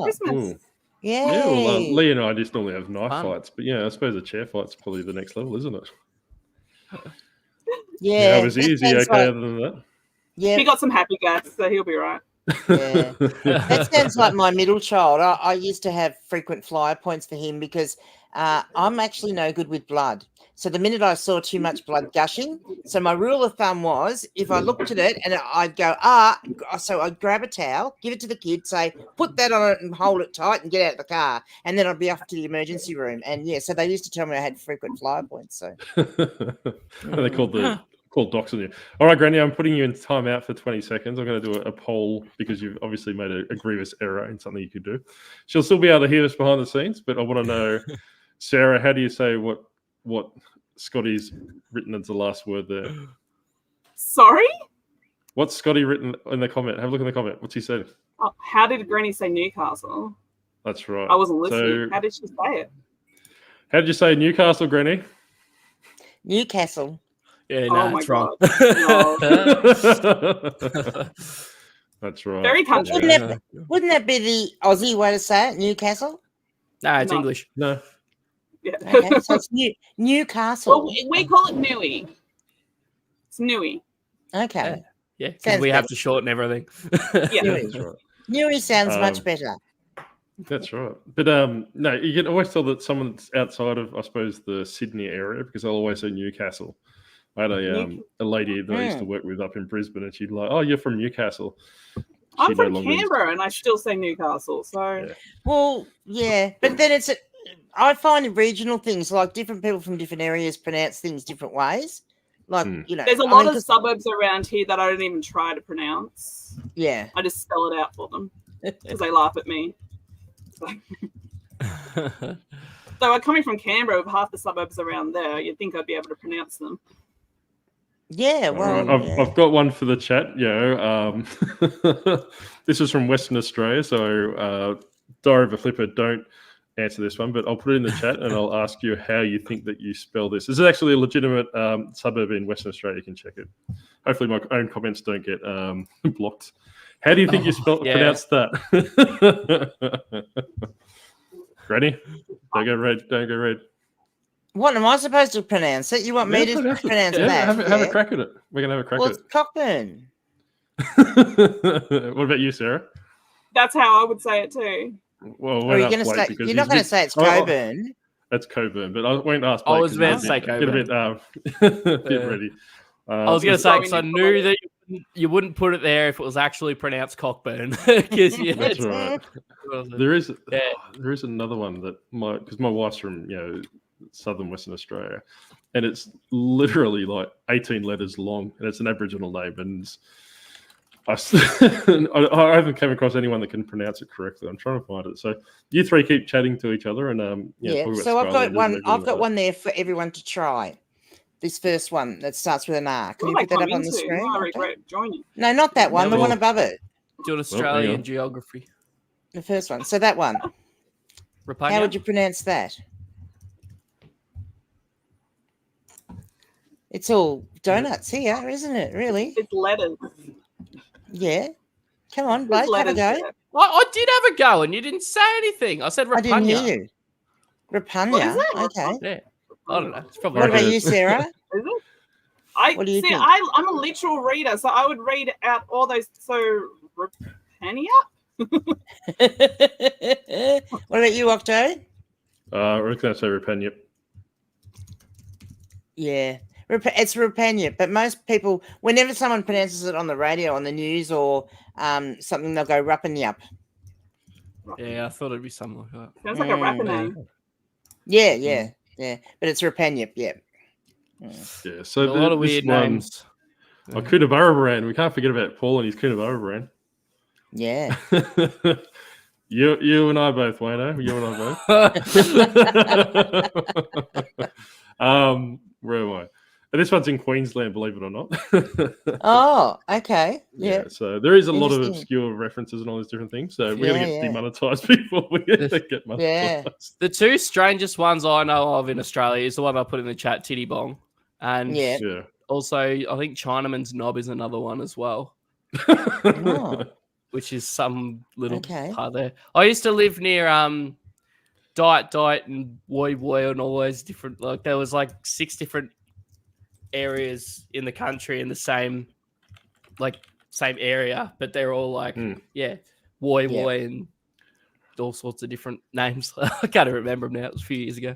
Christmas. Ooh. Yeah. Well, Lee and I just normally have knife fights, but I suppose a chair fight's probably the next level, isn't it? Yeah. How was he? Is he okay other than that? Yeah, he got some happy guts, so he'll be right. Yeah, that sounds like my middle child. I used to have frequent flyer points for him because I'm actually no good with blood. So the minute I saw too much blood gushing, so my rule of thumb was if I looked at it and I'd go, so I'd grab a towel, give it to the kid, say, put that on it and hold it tight and get out of the car. And then I'd be off to the emergency room. And so they used to tell me I had frequent flyer points. So they called docs on you. All right, Granny, I'm putting you in timeout for 20 seconds. I'm going to do a poll because you've obviously made a grievous error in something you could do. She'll still be able to hear us behind the scenes, but I want to know, Sarah, how do you say what Scotty's written as the last word there? Sorry? What's Scotty written in the comment? Have a look in the comment. What's he said? Oh, how did Granny say Newcastle? That's right. I wasn't listening. How did she say it? How did you say Newcastle, Granny? Newcastle. Yeah, Oh no, my it's wrong. That's right. Very country. Wouldn't that be the Aussie way to say it? Newcastle? No, it's No. English. No. Yeah. Okay, so it's Newcastle. Well, we call it Newey. It's Newey. Okay. Yeah, because Sounds we have better. to shorten everything. Yeah. That's right. Newey sounds much better. That's right. But no, you can always tell that someone's outside of, I suppose, the Sydney area because they'll always say Newcastle. I had a lady that I used to work with up in Brisbane, and she'd like, "Oh, you're from Newcastle." I'm from Canberra, and I still say Newcastle. So, well, yeah, but then I find regional things like different people from different areas pronounce things different ways. Like there's a lot of suburbs around here that I don't even try to pronounce. Yeah, I just spell it out for them because they laugh at me. So, coming from Canberra with half the suburbs around there, you'd think I'd be able to pronounce them. Yeah, well, right. I've got one for the chat. This is from Western Australia, so Diary of a Flipper, don't answer this one, but I'll put it in the chat and I'll ask you how you think that you spell this. This is actually a legitimate suburb in Western Australia. You can check it. Hopefully my own comments don't get blocked. How do you think you pronounce that? Granny, don't go red. Don't go red. What am I supposed to pronounce it? You want me to pronounce that? Have a crack at it. We're going to have a crack at it. It's Cockburn. What about you, Sarah? That's how I would say it too. Well, you're not going to say it's Coburn. That's Coburn, but I won't ask. I was about to say Coburn. Get ready. I was going to say because I knew that you wouldn't put it there if it was actually pronounced Cockburn. That's right. There is another one that because my wife's from southern Western Australia, and it's literally like 18 letters long, and it's an Aboriginal name, and I haven't come across anyone that can pronounce it correctly. I'm trying to find it. So you three keep chatting to each other, and So I've got one. I've got one there for everyone to try. This first one that starts with an R. Can you put that up on the screen? I regret joining. No, not that one. The one above it. Do Australian geography. The first one. So that one. How would you pronounce that? It's all donuts here, isn't it? Really? It's letters. Yeah. Come on, Blake, have a go. I did have a go, and you didn't say anything. I said Rapanya. I didn't hear you. Rapanya. Okay. Yeah. I don't know. It's probably what about you, Sarah? Is it? What do you think? I'm a literal reader, so I would read out all those. So, Rapanya? What about you, Octo? We're going to say Rapanya. Yeah. It's Rapanya, but most people, whenever someone pronounces it on the radio, on the news, or something, they'll go Rapanyup. Yeah, I thought it'd be something like that. Sounds like a rapper name. Yeah. But it's Rapanyup, yeah. Yeah, so a lot of weird names. Koonaburra brand. We can't forget about Paul and his Koonaburra brand. Yeah. You and I both, Wayno. You and I both. Where am I? And this one's in Queensland, believe it or not. Oh, okay. Yeah. So there is a lot of obscure references and all these different things. So we're going to get demonetized before we get monetized. Yeah. The two strangest ones I know of in Australia is the one I put in the chat, Titty Bong. And also, I think Chinaman's Knob is another one as well. Which is some little part there. I used to live near Diet and Woy and all those different, like there was like 6 different areas in the country in the same area, but they're all like Woy and all sorts of different names. I can't remember them now. It was a few years ago.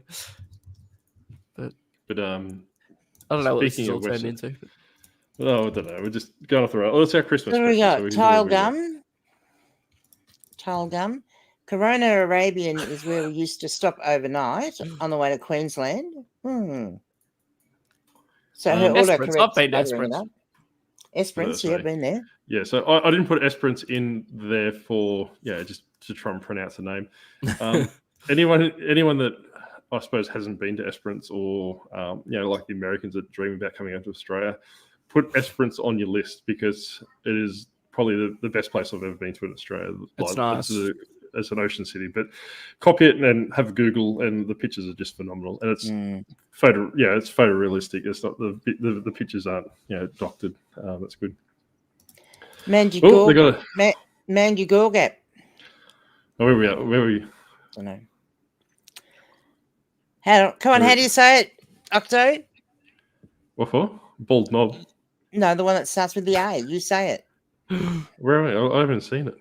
But I don't know what this is all turned into. Oh, I don't know. We're just going off the road. Let's have Christmas. There we go. Tile gum. Corona Arabian is where we used to stop overnight on the way to Queensland. So Esperance. I've been to Esperance. Esperance, I've been there. Yeah, so I didn't put Esperance in there for just to try and pronounce the name. Anyone that I suppose hasn't been to Esperance or like the Americans that dream about coming out to Australia, put Esperance on your list because it is probably the best place I've ever been to in Australia. It's nice. It's as an ocean city. But copy it and have Google, and the pictures are just phenomenal. And it's it's photorealistic. It's not the pictures aren't doctored. That's good. Mandugorgap. Oh, where are we? I don't know. How do you say it, Octo? What for? Bald knob. No, the one that starts with the A. You say it. Where am I? I haven't seen it.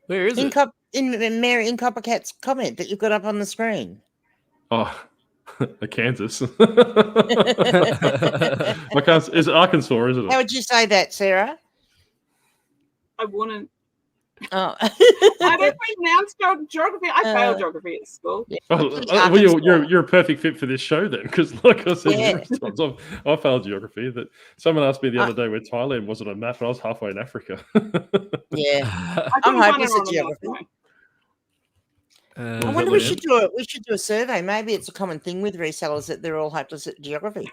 Where is it? In Mary in Coppercat's comment that you've got up on the screen. Oh, Kansas. Is it Arkansas, isn't it? How would you say that, Sarah? I wouldn't. Oh. I don't pronounce geography. I failed geography at school. Yeah. Well, you're a perfect fit for this show then, because like I said, I failed geography. That someone asked me the other day where Thailand was on a map, and I was halfway in Africa. Yeah, I'm hopeless at geography. I wonder we should do a survey. Maybe it's a common thing with resellers that they're all hopeless at geography.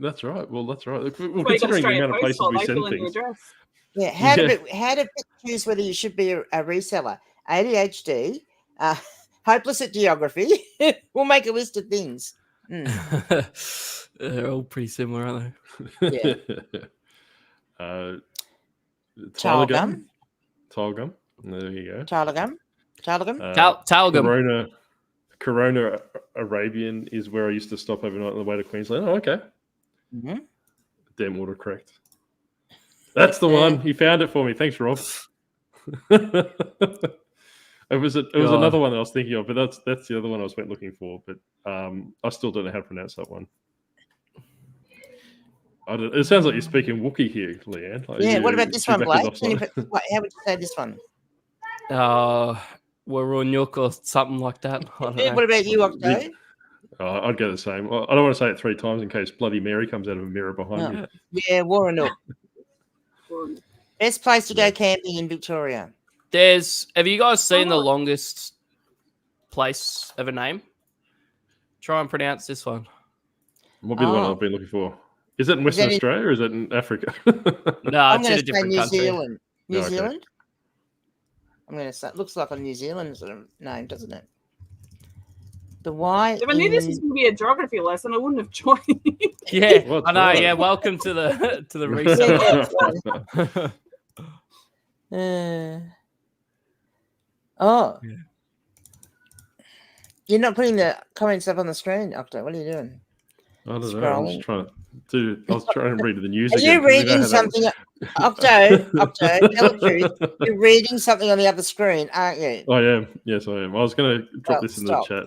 That's right. Well, that's right. Well, considering the amount of places we send things. Yeah, how to choose whether you should be a reseller? ADHD, hopeless at geography. We'll make a list of things. They're all pretty similar, aren't they? Yeah. Tile gum. There you go. Tile gum. Corona Arabian is where I used to stop overnight on the way to Queensland. Oh, okay. Mm-hmm. Damn autocorrect. That's the one. He found it for me. Thanks, Rob. It was another one that I was thinking of, but that's the other one I went looking for. But I still don't know how to pronounce that one. It sounds like you're speaking Wookiee here, Leanne. Like what about this one, Blake? How would you say this one? Waronyuk or something like that. I don't know. What about you, Octo? Yeah. I'd go the same. I don't want to say it 3 times in case Bloody Mary comes out of a mirror behind you. Yeah, Waranook. Best place to go camping in Victoria. Have you guys seen the longest place of a name? Try and pronounce this one. What would be the one I've been looking for? Is it in Western Australia or is it in Africa? No, it's in a different New country. Zealand. New Okay. Zealand? I'm going to say, it looks like a New Zealand sort of name, doesn't it? The Y. If I knew this was going to be a geography lesson, I wouldn't have joined. Yeah, I know. Yeah, welcome to the reseller. You're not putting the comments up on the screen, Octo. What are you doing? I don't know. I'm just trying to I was trying to read the news. Are you reading something? Octo, tell the truth. You're reading something on the other screen, aren't you? I am. Yes, I am. I was going to drop this in the chat.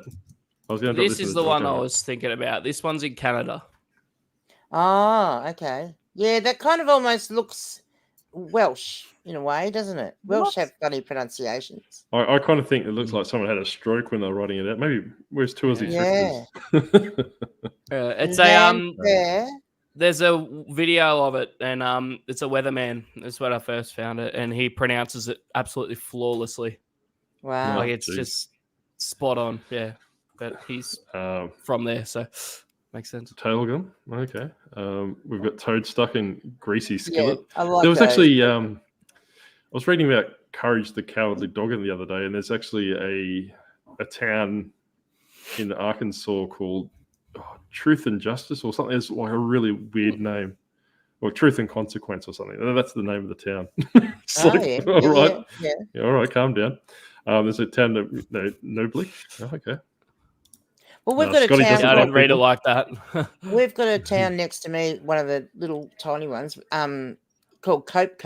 This is the one I was thinking about. This one's in Canada. Oh, okay. Yeah, that kind of almost looks Welsh in a way, doesn't it? Welsh have funny pronunciations. I kind of think it looks like someone had a stroke when they were writing it out. Maybe where's two Aussie It's there's a video of it, and it's a weatherman. That's when I first found it, and he pronounces it absolutely flawlessly. Wow, like it's just spot on. Yeah, but he's from there, so makes sense. Tail gum, okay. We've got toad stuck in greasy skillet. Yeah, I like there was those. Actually, I was reading about Courage the Cowardly Dog the other day, and there's actually a town in Arkansas called Truth and Justice or something. It's like a really weird name, or Truth and Consequence or something. That's the name of the town. All right, calm down. There's a town Nobly. Oh, okay. Well, we've got a town. I didn't read it like that. We've got a town next to me, one of the little tiny ones, called Cope.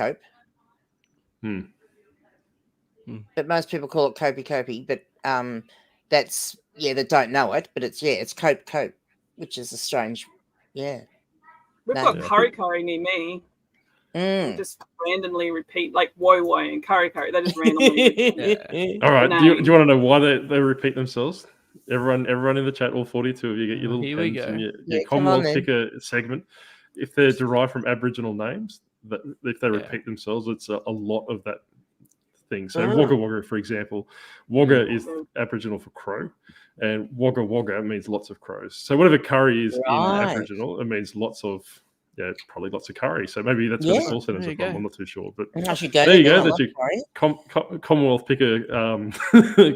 But most people call it Copy. But that's that don't know it. But it's Cope, which is a strange, We've got curry near me. Just randomly repeat like woy and curry. They just randomly repeat. All right. Do you want to know why they repeat themselves? Everyone in the chat, all 42 of you, get your little pens and your Commonwealth picker segment. If they're derived from Aboriginal names, if they repeat themselves, it's a lot of that thing. So Wagga Wagga, for example, Wagga is Aboriginal for crow, and Wagga Wagga means lots of crows. So whatever curry is in Aboriginal, it means lots of probably lots of curry. So maybe that's where the call centers are from. I'm not too sure, but I should go there you go. now, That's your Commonwealth picker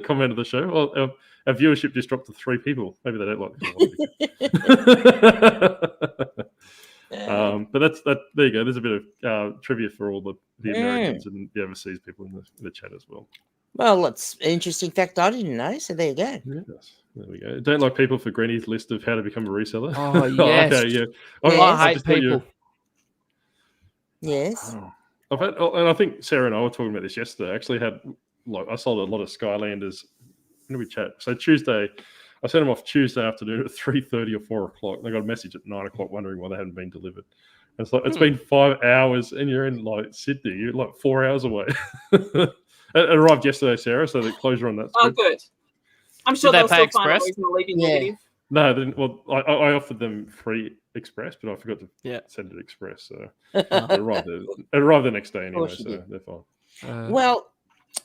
comment of the show. Well, our viewership just dropped to 3 people. Maybe they don't like but that's that. There you go. There's a bit of trivia for all the Americans and the overseas people in the chat as well. Well, that's an interesting fact I didn't know. So there you go. Yes. There we go. Don't like people for Granny's list of how to become a reseller. Oh, yes. Okay, yeah. I hate people. Yes. And I think Sarah and I were talking about this yesterday. I actually had, I sold a lot of Skylanders. When did we chat? So Tuesday, I sent them off Tuesday afternoon at 3:30 or 4 o'clock. They got a message at 9 o'clock wondering why they hadn't been delivered. And it's like, it's been 5 hours and you're in Sydney. You're 4 hours away. It arrived yesterday, Sarah, so the closure on that. Oh, good. I'm sure they'll still find a reason to leave you negative. No, they didn't. Well, I offered them free express, but I forgot to send it express. So it arrived the next day anyway, so they're fine. Well,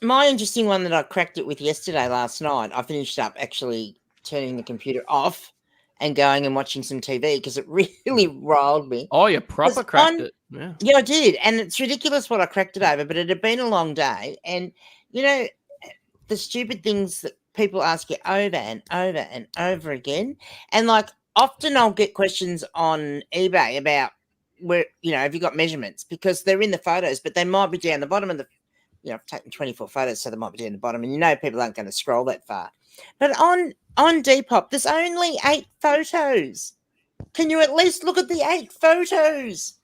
my interesting one that I cracked it with yesterday, last night, I finished up actually turning the computer off and going and watching some TV because it really riled me. Oh, you proper cracked it. Yeah, I did. And it's ridiculous what I cracked it over, but it had been a long day. And, the stupid things that people ask you over and over and over again. And often I'll get questions on eBay about where, have you got measurements? Because they're in the photos, but they might be down the bottom of the, I've taken 24 photos, so they might be down the bottom. And people aren't going to scroll that far. But on Depop, there's only 8 photos. Can you at least look at the 8 photos?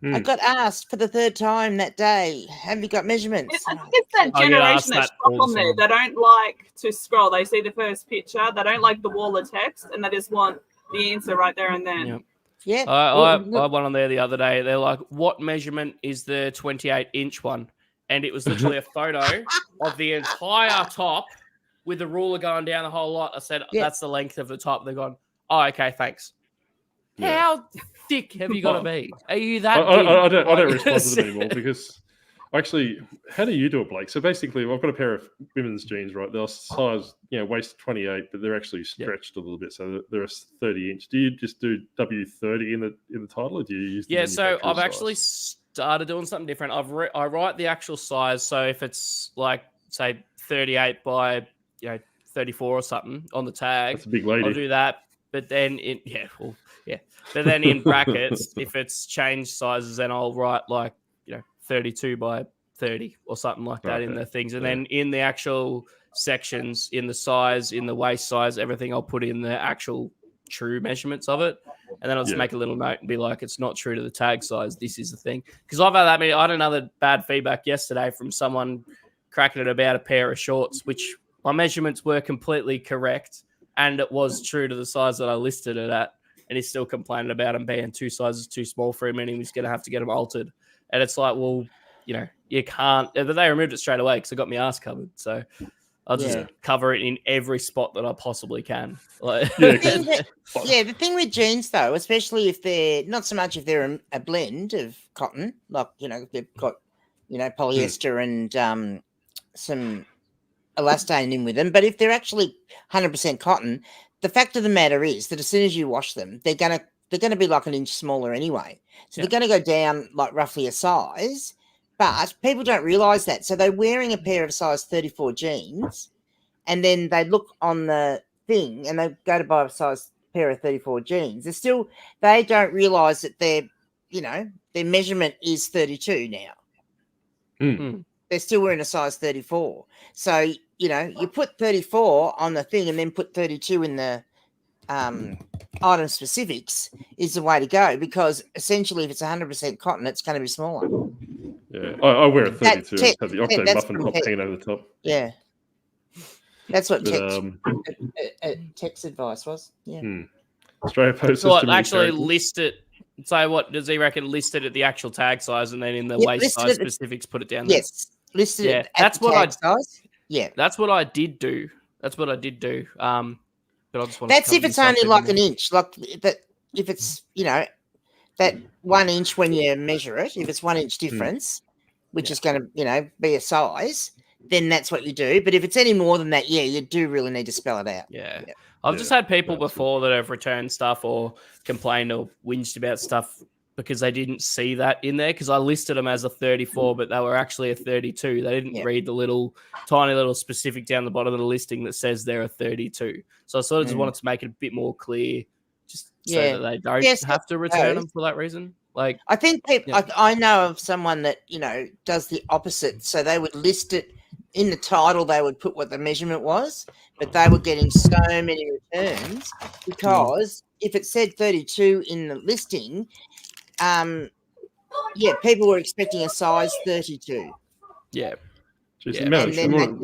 I got asked for the 3rd time that day, have you got measurements? I think it's that generation that's on there. They don't like to scroll. They see the first picture. They don't like the wall of text, and they just want the answer right there and then. Yep. Yeah. I went on there the other day. They're like, what measurement is the 28-inch one? And it was literally a photo of the entire top with the ruler going down the whole lot. I said, that's the length of the top. They're gone, oh, okay, thanks. Yeah. How thick have you got to be? Are you that I don't respond to them anymore because actually, how do you do it, Blake? So basically, I've got a pair of women's jeans, right? They're size, waist 28, but they're actually stretched a little bit, so they're a 30-inch. Do you just do W30 in the title, or do you use? So I've actually started doing something different. I write the actual size. So if it's say 38 by 34 or something on the tag, that's a big lady. I'll do that. But then But then in brackets, if it's changed sizes, then I'll write 32 by 30 or something like that in the things. And then in the actual sections, in the size, in the waist size, everything, I'll put in the actual true measurements of it. And then I'll just make a little note and be like, it's not true to the tag size. This is the thing. Because I've had that many. I had another bad feedback yesterday from someone cracking it about a pair of shorts, which my measurements were completely correct. And it was true to the size that I listed it at. And he's still complaining about them being 2 sizes too small for him, and he's going to have to get them altered. And it's like, well, you can't. They removed it straight away because I got my ass covered. So I'll just cover it in every spot that I possibly can. The thing with jeans, though, especially if they're not so much if they're a blend of cotton, if they've got, polyester and some elastane in with them, but if they're actually 100% cotton, the fact of the matter is that as soon as you wash them, they're gonna be like an inch smaller anyway. So they're gonna go down roughly a size, but people don't realise that. So they're wearing a pair of size 34 jeans, and then they look on the thing and they go to buy a size pair of 34 jeans. They don't realise that their measurement is 32 now. They're still wearing a size 34. So you put 34 on the thing and then put 32 in the item specifics is the way to go, because essentially if it's 100% cotton, it's going to be smaller. Yeah, I wear a 32. Have the Octo muffin top hanging over the top. Yeah. That's what Tech's advice was. Yeah. Australia Post actually list it. So what does he reckon? List it at the actual tag size, and then in the waist size specifics, put it down there. Yes, listed it at the tag size. Yeah, that's what I did do. But I just want. That's if it's only an inch, that. If it's that 1 inch when you measure it, if it's 1 inch difference, which is going to be a size, then that's what you do. But if it's any more than that, you do really need to spell it out. Yeah. I've just had people before that have returned stuff or complained or whinged about stuff because they didn't see that in there, because I listed them as a 34, but they were actually a 32. They didn't read the tiny little specific down the bottom of the listing that says they're a 32. So I sort of just wanted to make it a bit more clear, just so that they don't have to return them for that reason. Like, I think people, I know of someone that, does the opposite. So they would list it in the title, they would put what the measurement was, but they were getting so many returns because if it said 32 in the listing, people were expecting a size 32. Yeah. Jeez, the amount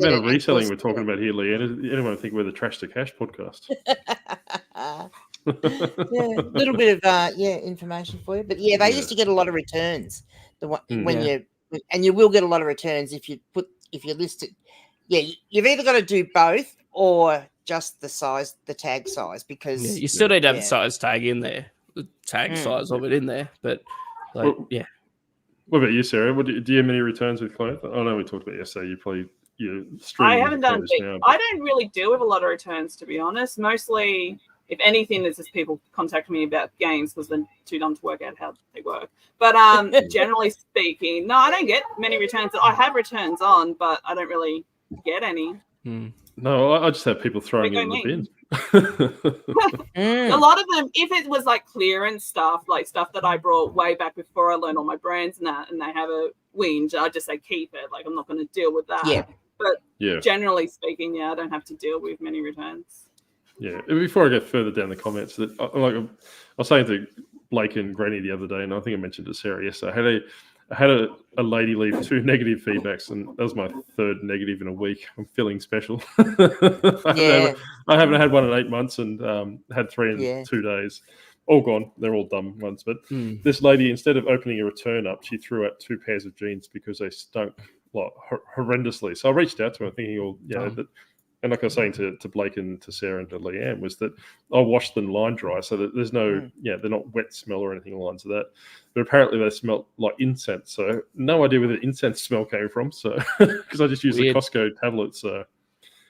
of reselling we're talking about here, Leanne. Anyone think we're the Trash to Cash podcast? A little bit of information for you, but they used to get a lot of returns. You will get a lot of returns if you list it. You've either got to do both or just the tag size, because you still need to have the size tag in there, the tag size of it in there. But What about you, Sarah? Do you have many returns with clothes? I know we talked about yesterday. I haven't done big. I don't really deal with a lot of returns, to be honest. Mostly, if anything, it's just people contact me about games because they're too dumb to work out how they work. But generally speaking, no, I don't get many returns. I have returns on, but I don't really get any. No, I just have people throwing it in the bin. A lot of them, if it was like clearance stuff, like stuff that I brought way back before I learned all my brands and that, and they have a whinge, I just say keep it. Like, I'm not going to deal with that. But generally speaking, I don't have to deal with many returns. Yeah. Before I go further down the comments, I was saying to Blake and Granny the other day, and I think I mentioned to Sarah yesterday, I had a lady leave 2 negative feedbacks, and that was my 3rd negative in a week. I'm feeling special. I haven't had one in 8 months, and had 3 in 2 days. All gone. They're all dumb ones. But this lady, instead of opening a return up, she threw out 2 pairs of jeans because they stunk horrendously. So I reached out to her thinking, that. And like I was saying to Blake and to Sarah and to Leanne, was that I'll wash them line dry so that there's no, they're not wet smell or anything along the lines of that. But apparently they smell like incense. So no idea where the incense smell came from. So because I just use the Costco tablets. So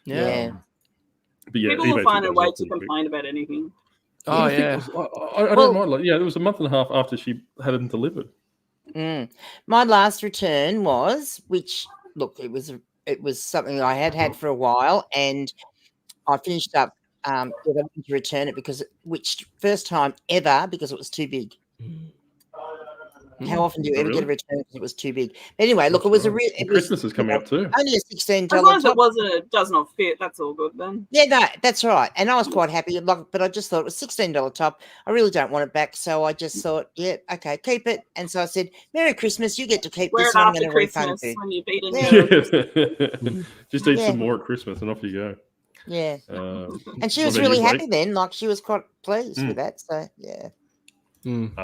but people will find a way to complain about anything. I don't mind. It was a month and a half after she had them delivered. My last return was, it was something I had for a while, and I finished up to return it which first time ever, because it was too big. How often do you ever get a return because it was too big? But anyway, look, Christmas is coming up too. Only a $16. As long as it does not fit, that's all good then. Yeah, no, that's right. And I was quite happy. But I just thought it was $16 top. I really don't want it back, so I just thought, okay, keep it. And so I said, "Merry Christmas. You get to keep this. I'm going to refund you." When you beat it. Just eat some more at Christmas, and off you go. Yeah. And she was really happy then. Like, she was quite pleased with that. So yeah.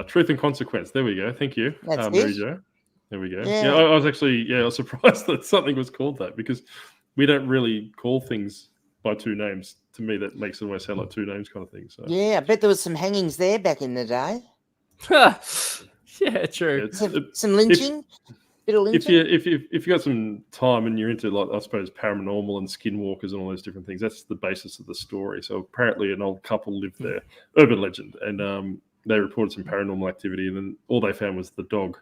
Truth and Consequence. There we go. Thank you, Mary Jo. There we go. Yeah. I was actually I was surprised that something was called that, because we don't really call things by 2 names. To me, that makes it always sound like 2 names kind of thing. So I bet there was some hangings there back in the day. Yeah, true. Some lynching. Bit of lynching. If you got some time and you're into, like, I suppose, paranormal and skinwalkers and all those different things, that's the basis of the story. So apparently, an old couple lived there, urban legend, and they reported some paranormal activity, and then all they found was the dog.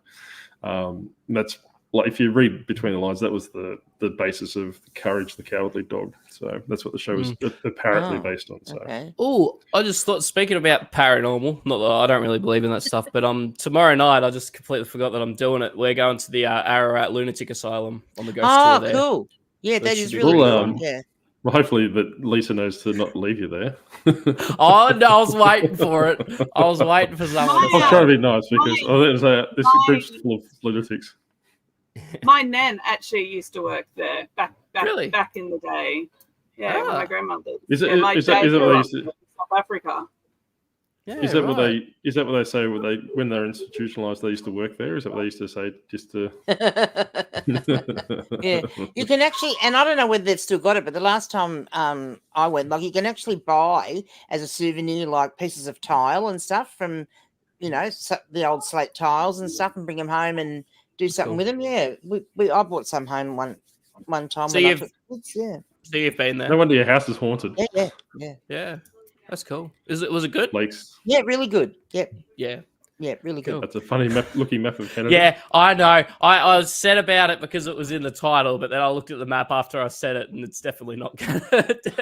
And that's, like, if you read between the lines, that was the basis of Courage the Cowardly Dog. So that's what the show was apparently based on. So, I just thought, speaking about paranormal, not that I don't really believe in that stuff, but tomorrow night, I just completely forgot that I'm doing it. We're going to the Ararat Lunatic Asylum on the ghost tour there. Cool. Yeah, that is really cool. Yeah. Well, hopefully that Lisa knows to not leave you there. Oh, no, I was waiting for it. I was waiting for someone. I was trying to be nice, because this group's full of lunatics. My nan actually used to work there back Really? Back in the day. Yeah, with my grandmother. Is that what they used to? South Africa. Yeah, is that what they say when they're institutionalized, they used to work there? Is that what they used to say, just to? Yeah, you can actually, and I don't know whether they've still got it, but the last time I went, like, you can actually buy as a souvenir, like, pieces of tile and stuff from, the old slate tiles and stuff, and bring them home and do something with them. Yeah, I bought some home one time. So So you've been there. No wonder your house is haunted. Yeah. That's cool. Was it good? Lakes. Yeah, really good. Yep. Yeah. Yeah, really good. That's a funny looking map of Canada. Yeah, I know. I was said about it because it was in the title, but then I looked at the map after I said it, and it's definitely not Canada. It's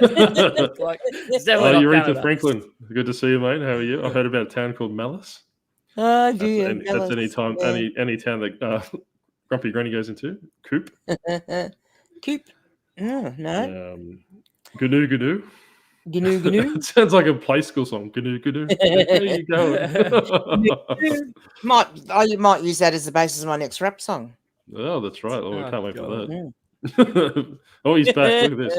definitely not Eureka Canada. Franklin. Good to see you, mate. How are you? I heard about a town called Malice. Oh, That's any town that Grumpy Granny goes into. Coop. Coop. Oh, no. Gnu. Gnu. It sounds like a play school song. Gnu. There you go. You might use that as the basis of my next rap song. Oh, that's right. Oh, I can't wait for that. Yeah. Oh, he's back. Look at this.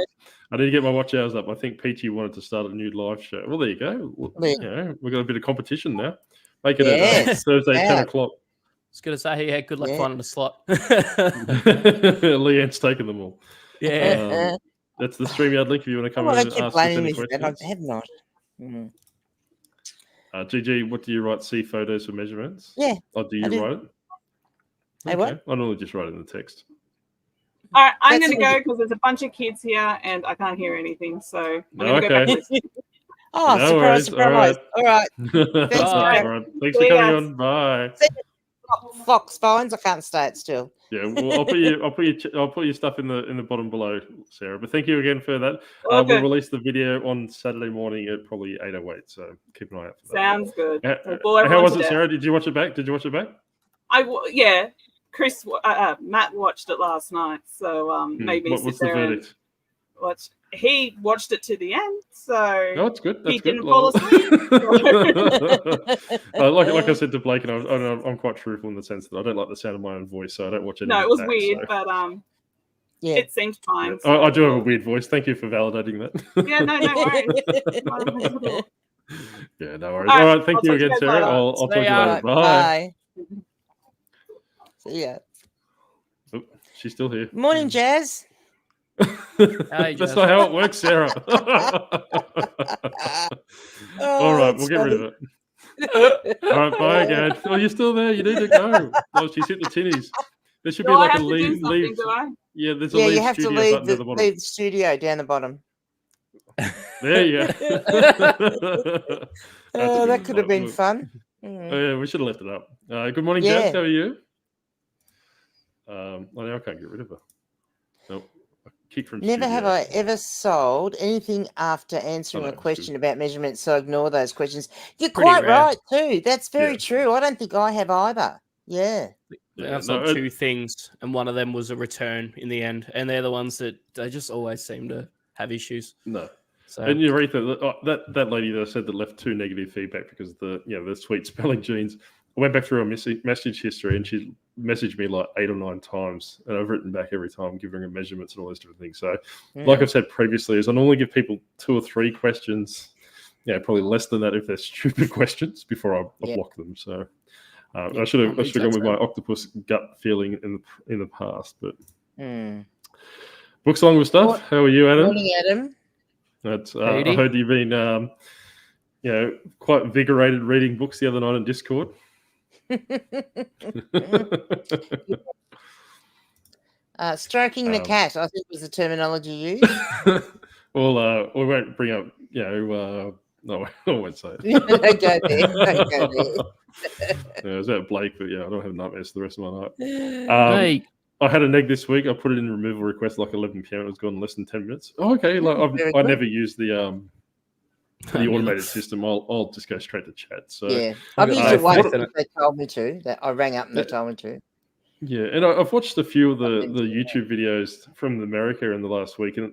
I need to get my watch hours up. I think Peachy wanted to start a new live show. Well, there you go. We've got a bit of competition now. Make it Thursday, 10 o'clock. I was going to say, good luck finding a slot. Leanne's taken them all. Yeah. That's the StreamYard link if you want to come over and ask us any questions. I have not. GG, what do you write? See photos for measurements? Yeah. Or do you write it? Hey, what? I normally just write it in the text. All right, I'm going to go because there's a bunch of kids here and I can't hear anything. So I'm going to go back to this. Oh, no surprise. All right. Thanks, all right. Thanks for coming on. Bye. Fox Vines, I can't stay it still. Yeah, well, I'll put your stuff in the bottom below, Sarah. But thank you again for that. We'll release the video on Saturday morning at probably 8:08. So keep an eye out for that. Sounds good. How was it, Sarah? Did you watch it back? Yeah. Chris, Matt watched it last night, so made me sit there and watch. He watched it to the end, so it's good. That's he didn't fall asleep. Like I said to Blake, and I'm quite truthful in the sense that I don't like the sound of my own voice, so I don't watch it. No, it was weird, but it seemed fine. So. I do have a weird voice. Thank you for validating that. Yeah, no worries. Yeah, no worries. All right, thank you again, Sarah. I'll talk to you later. Bye. See ya. Oh, she's still here. Morning, Jazz. That's not how it works, Sarah. All right, we'll get rid of it. All right, bye again. Oh, you're still there. You need to go. Oh, she's hit the tinnies. There should be like a leave. Yeah, there's a leave. You have to leave the studio down the bottom. There you go. That could have been fun. Yeah, we should have left it up. Good morning, Jess. How are you? Now I can't get rid of her. Nope. Never have I ever sold anything after answering a question about measurements, so ignore those questions. You're quite right, too. That's very true. I don't think I have either. Yeah. I sold two things, and one of them was a return in the end, and they're the ones that they just always seem to have issues. No. So. And you read that lady that said that left 2 negative feedback because the sweet spelling genes. I went back through her message history and she messaged me like 8 or 9 times, and I've written back every time, giving her measurements and all those different things. So, like I've said previously, is I normally give people 2 or 3 questions, probably less than that if they're stupid questions before I block them. So, I should have gone with my octopus gut feeling in the past. But books along with stuff. How are you, Adam? Morning, Adam. That's I heard you've been quite invigorated reading books the other night on Discord. Stroking the cat, I think was the terminology used. Well, we won't bring up, no, I won't say it. Don't go there. It was about Blake, but I don't have nightmares for the rest of my night. I had a neg this week. I put it in removal request like 11 p.m. It was gone in less than 10 minutes. Oh, okay. Like I never used the automated system. I'll just go straight to chat. So I've used it once. They told me to. I rang up and they told me to. Yeah, and I've watched a few of the YouTube videos from America in the last week, and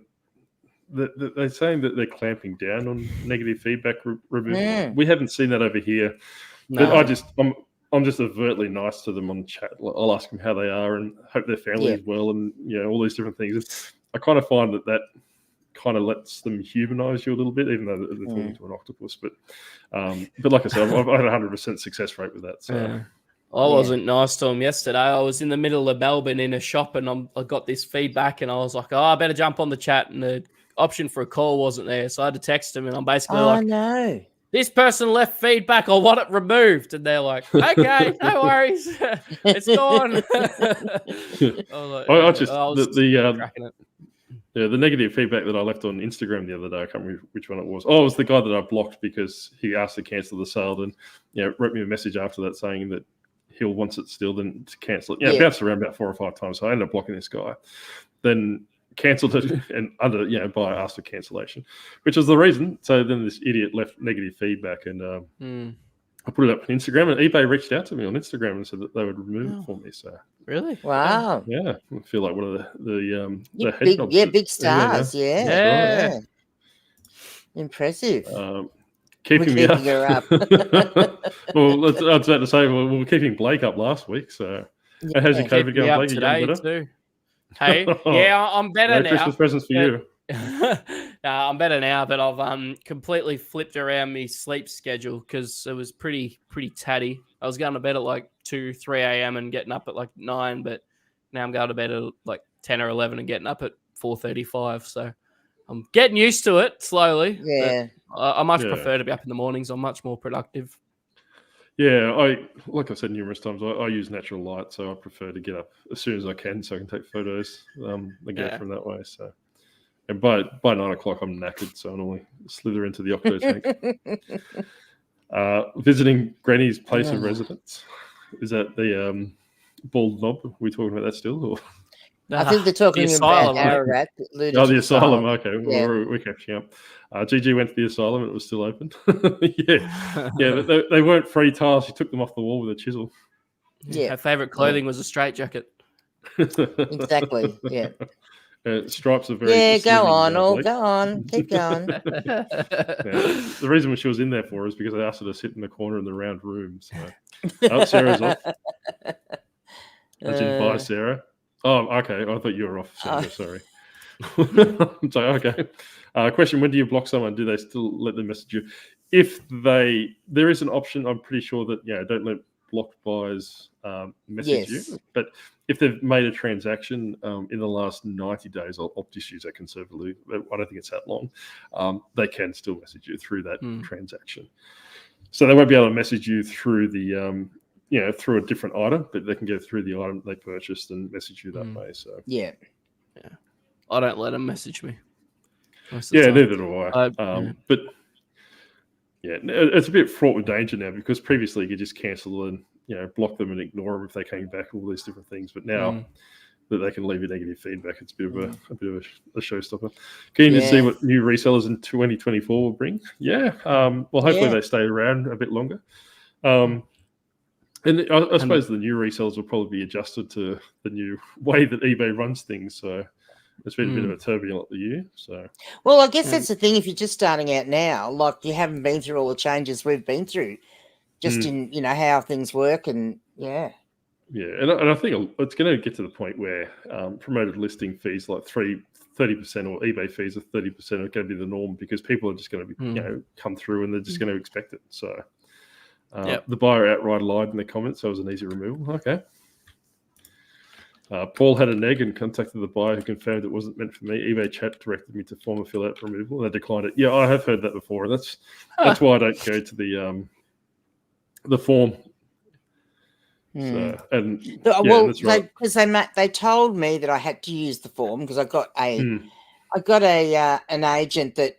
they're saying that they're clamping down on negative feedback removal. We haven't seen that over here. No. But I'm just overtly nice to them on chat. I'll ask them how they are and hope their family is well, and all these different things. I kind of find that kind of lets them humanize you a little bit, even though they're talking to an octopus. But like I said, I've had a 100% success rate with that. So I wasn't nice to them yesterday. I was in the middle of Melbourne in a shop, and I got this feedback, and I was like, I better jump on the chat, and the option for a call wasn't there, so I had to text them, and I'm basically no. This person left feedback. I want it removed. And they're like, okay, no worries. It's gone. Yeah, the negative feedback that I left on Instagram the other day, I can't remember which one it was. Oh, it was the guy that I blocked because he asked to cancel the sale, and wrote me a message after that saying that he'll once it's still then to cancel it. It bounced around about 4 or 5 times, so I ended up blocking this guy. Then cancelled it and by asked for cancellation, which was the reason. So then this idiot left negative feedback, and I put it up on Instagram, and eBay reached out to me on Instagram and said that they would remove it for me. So really, wow, yeah, I feel like one of the big, head big stars, yeah. Impressive. Keeping me up. Her up. Well, I was about to say, we were keeping Blake up last week. So how's your COVID going, Blake? Today too. Hey, I'm better now. Christmas presents for you. I'm better now, but I've completely flipped around my sleep schedule because it was pretty tatty. I was going to bed at like 2, 3 a.m. and getting up at like 9, but now I'm going to bed at like 10 or 11 and getting up at 4:35. So I'm getting used to it slowly. Yeah, I much prefer to be up in the mornings. I'm much more productive. Yeah, like I said numerous times, I use natural light, so I prefer to get up as soon as I can so I can take photos and go from that way. So, and by 9 o'clock, I'm knackered, so I normally slither into the Octo tank. Visiting Granny's place of residence. Is that the bald knob? Are we talking about that still? Or? I think they're talking about Ararat. The asylum. Okay, we're catching up. GG went to the asylum and it was still open. They weren't free tiles. She took them off the wall with a chisel. Yeah, her favorite clothing was a straitjacket. Exactly. Yeah. Stripes are very. Yeah, go on, go on, keep going. The reason she was in there for is because I asked her to sit in the corner in the round room. So, Sarah's off. That's in bye, Sarah. Oh, okay. I thought you were off, Sarah. Sorry. So, okay. Question: when do you block someone? Do they still let them message you? If there is an option, I'm pretty sure that don't let blocked buyers message you. But if they've made a transaction in the last 90 days, I'll just use that conservatively. I don't think it's that long. They can still message you through that transaction. So they won't be able to message you through the through a different item, but they can go through the item they purchased and message you that way. So yeah. I don't let them message me. Neither do I. But it's a bit fraught with danger now because previously you could just cancel and block them and ignore them if they came back, all these different things. But now that they can leave you negative feedback, it's a bit of a showstopper. Keen to see what new resellers in 2024 will bring. Well, hopefully they stay around a bit longer. And I suppose the new resellers will probably be adjusted to the new way that eBay runs things. So it's been a bit of a turbulent year. So, well, I guess that's the thing. If you're just starting out now, like you haven't been through all the changes we've been through, just in how things work, and and I think it's going to get to the point where promoted listing fees like 30% or eBay fees of 30% are going to be the norm because people are just going to be come through and they're just going to expect it. So. The buyer outright lied in the comments, so it was an easy removal. Okay. Paul had an egg and contacted the buyer who confirmed it wasn't meant for me. eBay chat directed me to form a fill out removal and they declined it. Yeah, I have heard that before. That's why I don't go to the form. So, because they told me that I had to use the form because I got an agent that.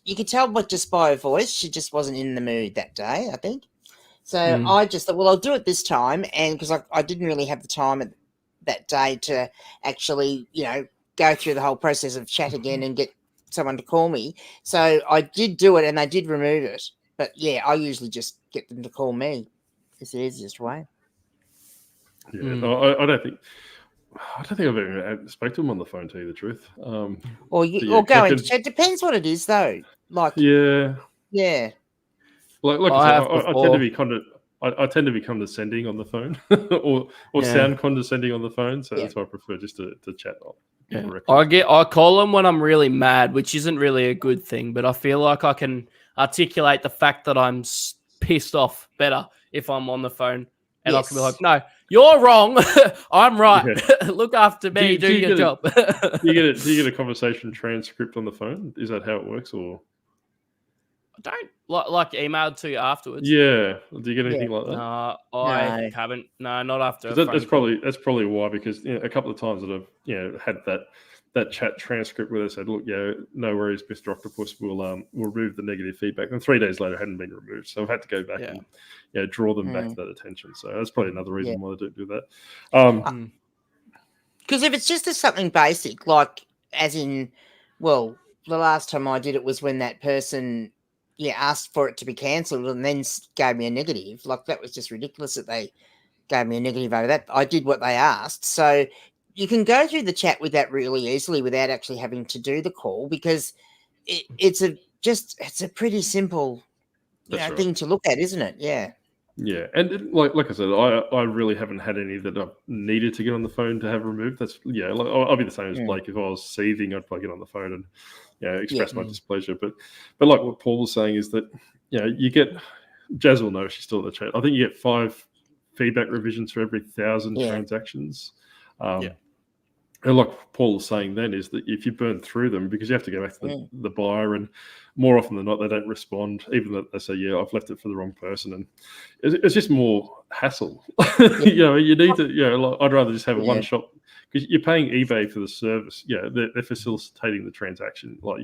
You could tell just by her voice, she just wasn't in the mood that day, I think. So I just thought, well, I'll do it this time. And because I didn't really have the time that day to actually, go through the whole process of chat again and get someone to call me. So I did do it and they did remove it. But I usually just get them to call me. It's the easiest way. Yeah, no, I don't think I've ever spoke to him on the phone, to tell you the truth. Or go in. It depends what it is, though. Like, yeah. Like I tend to be condescending on the phone, or sound condescending on the phone. So that's why I prefer just to chat on. I call them when I'm really mad, which isn't really a good thing. But I feel like I can articulate the fact that I'm pissed off better if I'm on the phone. And I can be like, no, you're wrong. I'm right. Yeah. Look after me. Do your job. Do you get a conversation transcript on the phone? Is that how it works? Or don't like emailed to you afterwards. Yeah. Do you get anything like that? No, I haven't. No, not after. That's probably why, because a couple of times that I've had that chat transcript where they said, look, no worries, Mr. Octopus, we'll remove the negative feedback. And 3 days later, it hadn't been removed, so I've had to go back and draw them back to that attention. So that's probably another reason why they don't do that. Because if it's just something basic, like as in, well, the last time I did it was when that person asked for it to be cancelled and then gave me a negative. Like, that was just ridiculous that they gave me a negative over that. I did what they asked. So you can go through the chat with that really easily without actually having to do the call, because it's a pretty simple thing to look at, isn't it? Yeah. Yeah, and like I said, I really haven't had any that I've needed to get on the phone to have removed. That's I'll be the same as Blake. If I was seething, I'd probably get on the phone and express my displeasure. But like what Paul was saying is that you get, Jazz will know, she's still in the chat, I think you get 5 feedback revisions for every 1,000 transactions. And like Paul was saying then, is that if you burn through them, because you have to go back to the buyer, and more often than not, they don't respond, even though they say, I've left it for the wrong person. And it's just more hassle. You need to, I'd rather just have a one-shot, because you're paying eBay for the service. They're facilitating the transaction. Like,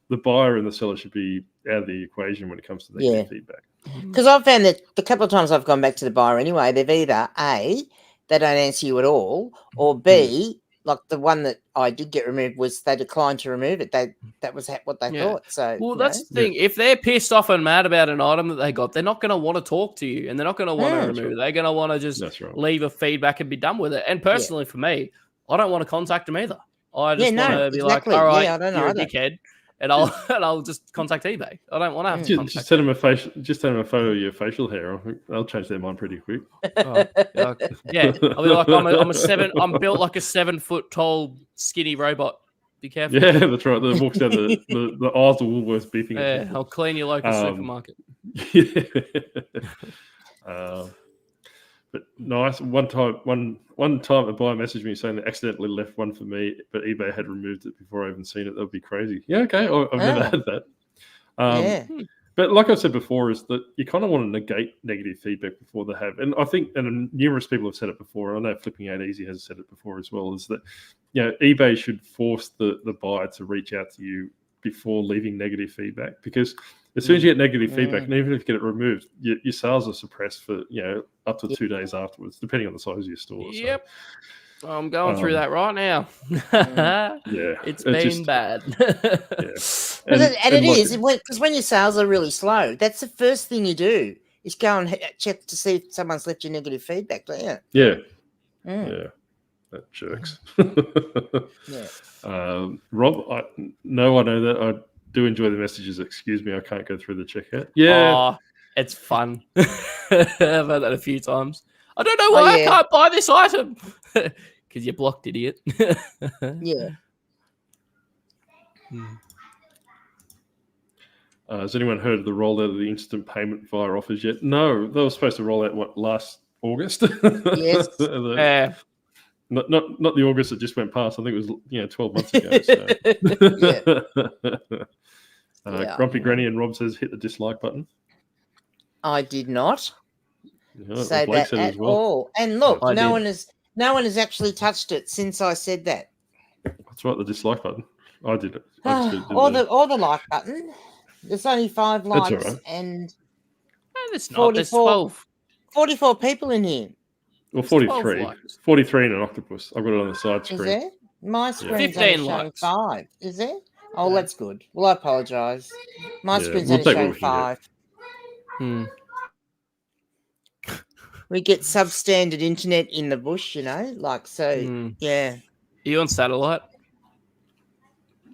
the buyer and the seller should be out of the equation when it comes to negative feedback. Because I've found that the couple of times I've gone back to the buyer anyway, they've either A, they don't answer you at all, or B, like the one that I did get removed, was they declined to remove it. That was what they thought. So, that's the thing. If they're pissed off and mad about an item that they got, they're not going to want to talk to you, and they're not going to want to remove it. They're going to want to just leave a feedback and be done with it. And personally, for me, I don't want to contact them either. I just want to be like, all right, you're a dickhead. And I'll just contact eBay. I don't want to have to contact. Just send them a photo of your facial hair. I'll change their mind pretty quick. I'll be like, I'm built like a 7 foot tall skinny robot. Be careful. Yeah, that's right. That walks down the aisles of Woolworths beefing. Yeah, I'll clean your local supermarket. But nice. One time a buyer messaged me saying they accidentally left one for me, but eBay had removed it before I even seen it. That would be crazy. Yeah, okay. I've never had that. But like I said before, is that you kind of want to negate negative feedback before they have. And I think, and numerous people have said it before, and I know Flipping Out Easy has said it before as well, is that eBay should force the buyer to reach out to you before leaving negative feedback, because as soon as you get negative feedback, and even if you get it removed, your sales are suppressed for up to 2 days afterwards, depending on the size of your store. Yep, so I'm going through that right now. It's been bad. And it is, because when your sales are really slow, that's the first thing you do is go and check to see if someone's left you negative feedback, don't you? Yeah, that jerks. Rob, I know that I do enjoy the messages. Excuse me, I can't go through the checkout. It's fun. I've had that a few times. I don't know why I can't buy this item, because you're blocked, idiot. Has anyone heard of the rollout of the instant payment via offers yet? No, they were supposed to roll out last August. Yes. Not the August that just went past. I think it was 12 months ago. So. Grumpy Granny and Rob says hit the dislike button. I did not say that at all. And look, no one has actually touched it since I said that. That's right, the dislike button. I did it. Or the like button. There's only 5 likes, That's all right. And there's 12. 44 people in here. Well, 43. 43 in an octopus. I've got it on the side screen. Is there? My screen's 15 only showing likes. 5. Is there? Oh, that's good. Well, I apologise. My screen's only showing 5. We get substandard internet in the bush, yeah. Are you on satellite?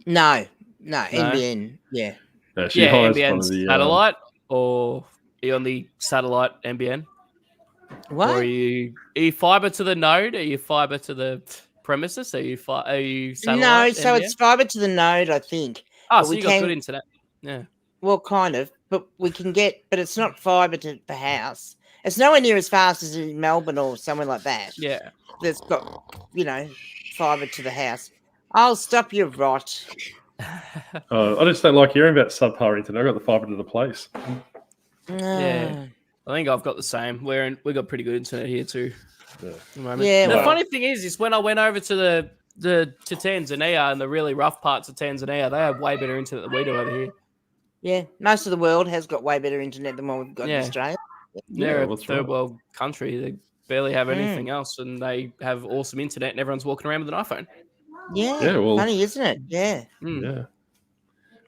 No, NBN, yeah. NBN satellite, or are you on the satellite NBN? What? Or are you fiber to the node? Are you fiber to the premises? Are you satellite? No, so NBN? it's fiber to the node, I think. Oh, so you got good internet. Yeah. Well, kind of, but but it's not fiber to the house. It's nowhere near as fast as in Melbourne or somewhere like that. Yeah. That's got, fiber to the house. I'll stop your rot. I just don't like hearing about subpar internet. I got the fibre to the place. Yeah, I think I've got the same. We got pretty good internet here too. Yeah. The funny thing is when I went over to to Tanzania and the really rough parts of Tanzania, they have way better internet than we do over here. Yeah, most of the world has got way better internet than what we've got in Australia. They're a third world country. They barely have anything else, and they have awesome internet, and everyone's walking around with an iPhone. Yeah, well, funny, isn't it? Yeah. Yeah.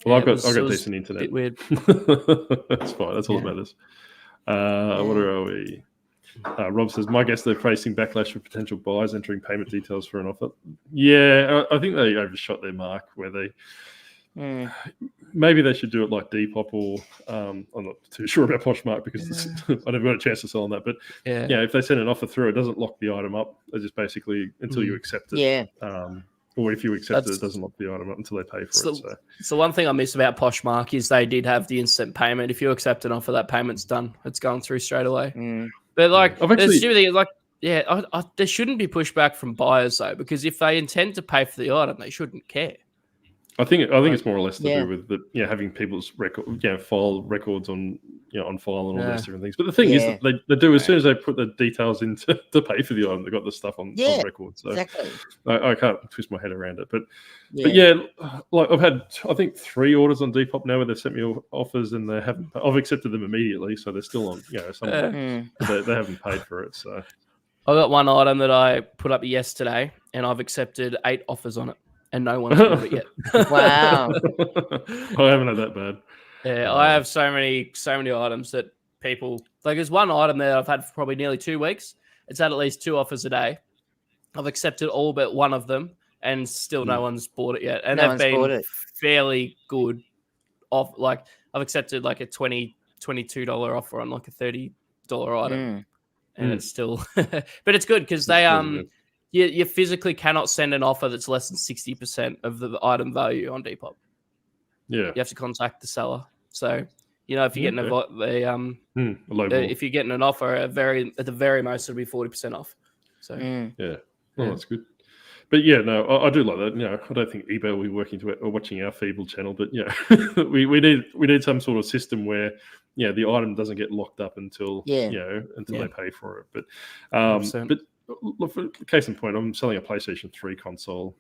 Well, I've got decent internet. A bit weird. That's fine. That's all that matters. What are we? Rob says, my guess they're facing backlash for potential buyers entering payment details for an offer. Yeah, I think they overshot their mark where they maybe they should do it like Depop or I'm not too sure about Poshmark because I never got a chance to sell on that. But if they send an offer through, it doesn't lock the item up. They just basically until you accept it. Yeah. Or if you accept it doesn't lock the item up until they pay for it. So one thing I miss about Poshmark is they did have the instant payment. If you accept an offer, that payment's done. It's going through straight away. But like, there shouldn't be pushback from buyers though, because if they intend to pay for the item, they shouldn't care. I think it's more or less to do with the having people's file records on on file and all those different things. But the thing is that they do as soon as they put the details in to pay for the item, they got the stuff on record. So exactly. I can't twist my head around it. But like I've had I think 3 orders on Depop now where they've sent me offers and they haven't. I've accepted them immediately, so they're still on. They haven't paid for it. So I got one item that I put up yesterday, and I've accepted 8 offers on it. And no one's bought it yet. Wow. I haven't had that bad. Yeah, I have so many items that people like. There's one item that I've had for probably nearly 2 weeks. It's had at least 2 offers a day. I've accepted all but one of them, and still no one's bought it yet. And they've been fairly good. Like I've accepted like a $22 offer on like a $30 item, and it's still, but it's good because they You physically cannot send an offer that's less than 60% of the item value on Depop. Yeah, you have to contact the seller. So if you're getting if you're getting an offer at the very most, it'll be 40% off. So that's good. But I do like that. I don't think eBay will be working or watching our feeble channel, but we need some sort of system where the item doesn't get locked up until until they pay for it. But look, for case in point, I'm selling a PlayStation 3 console,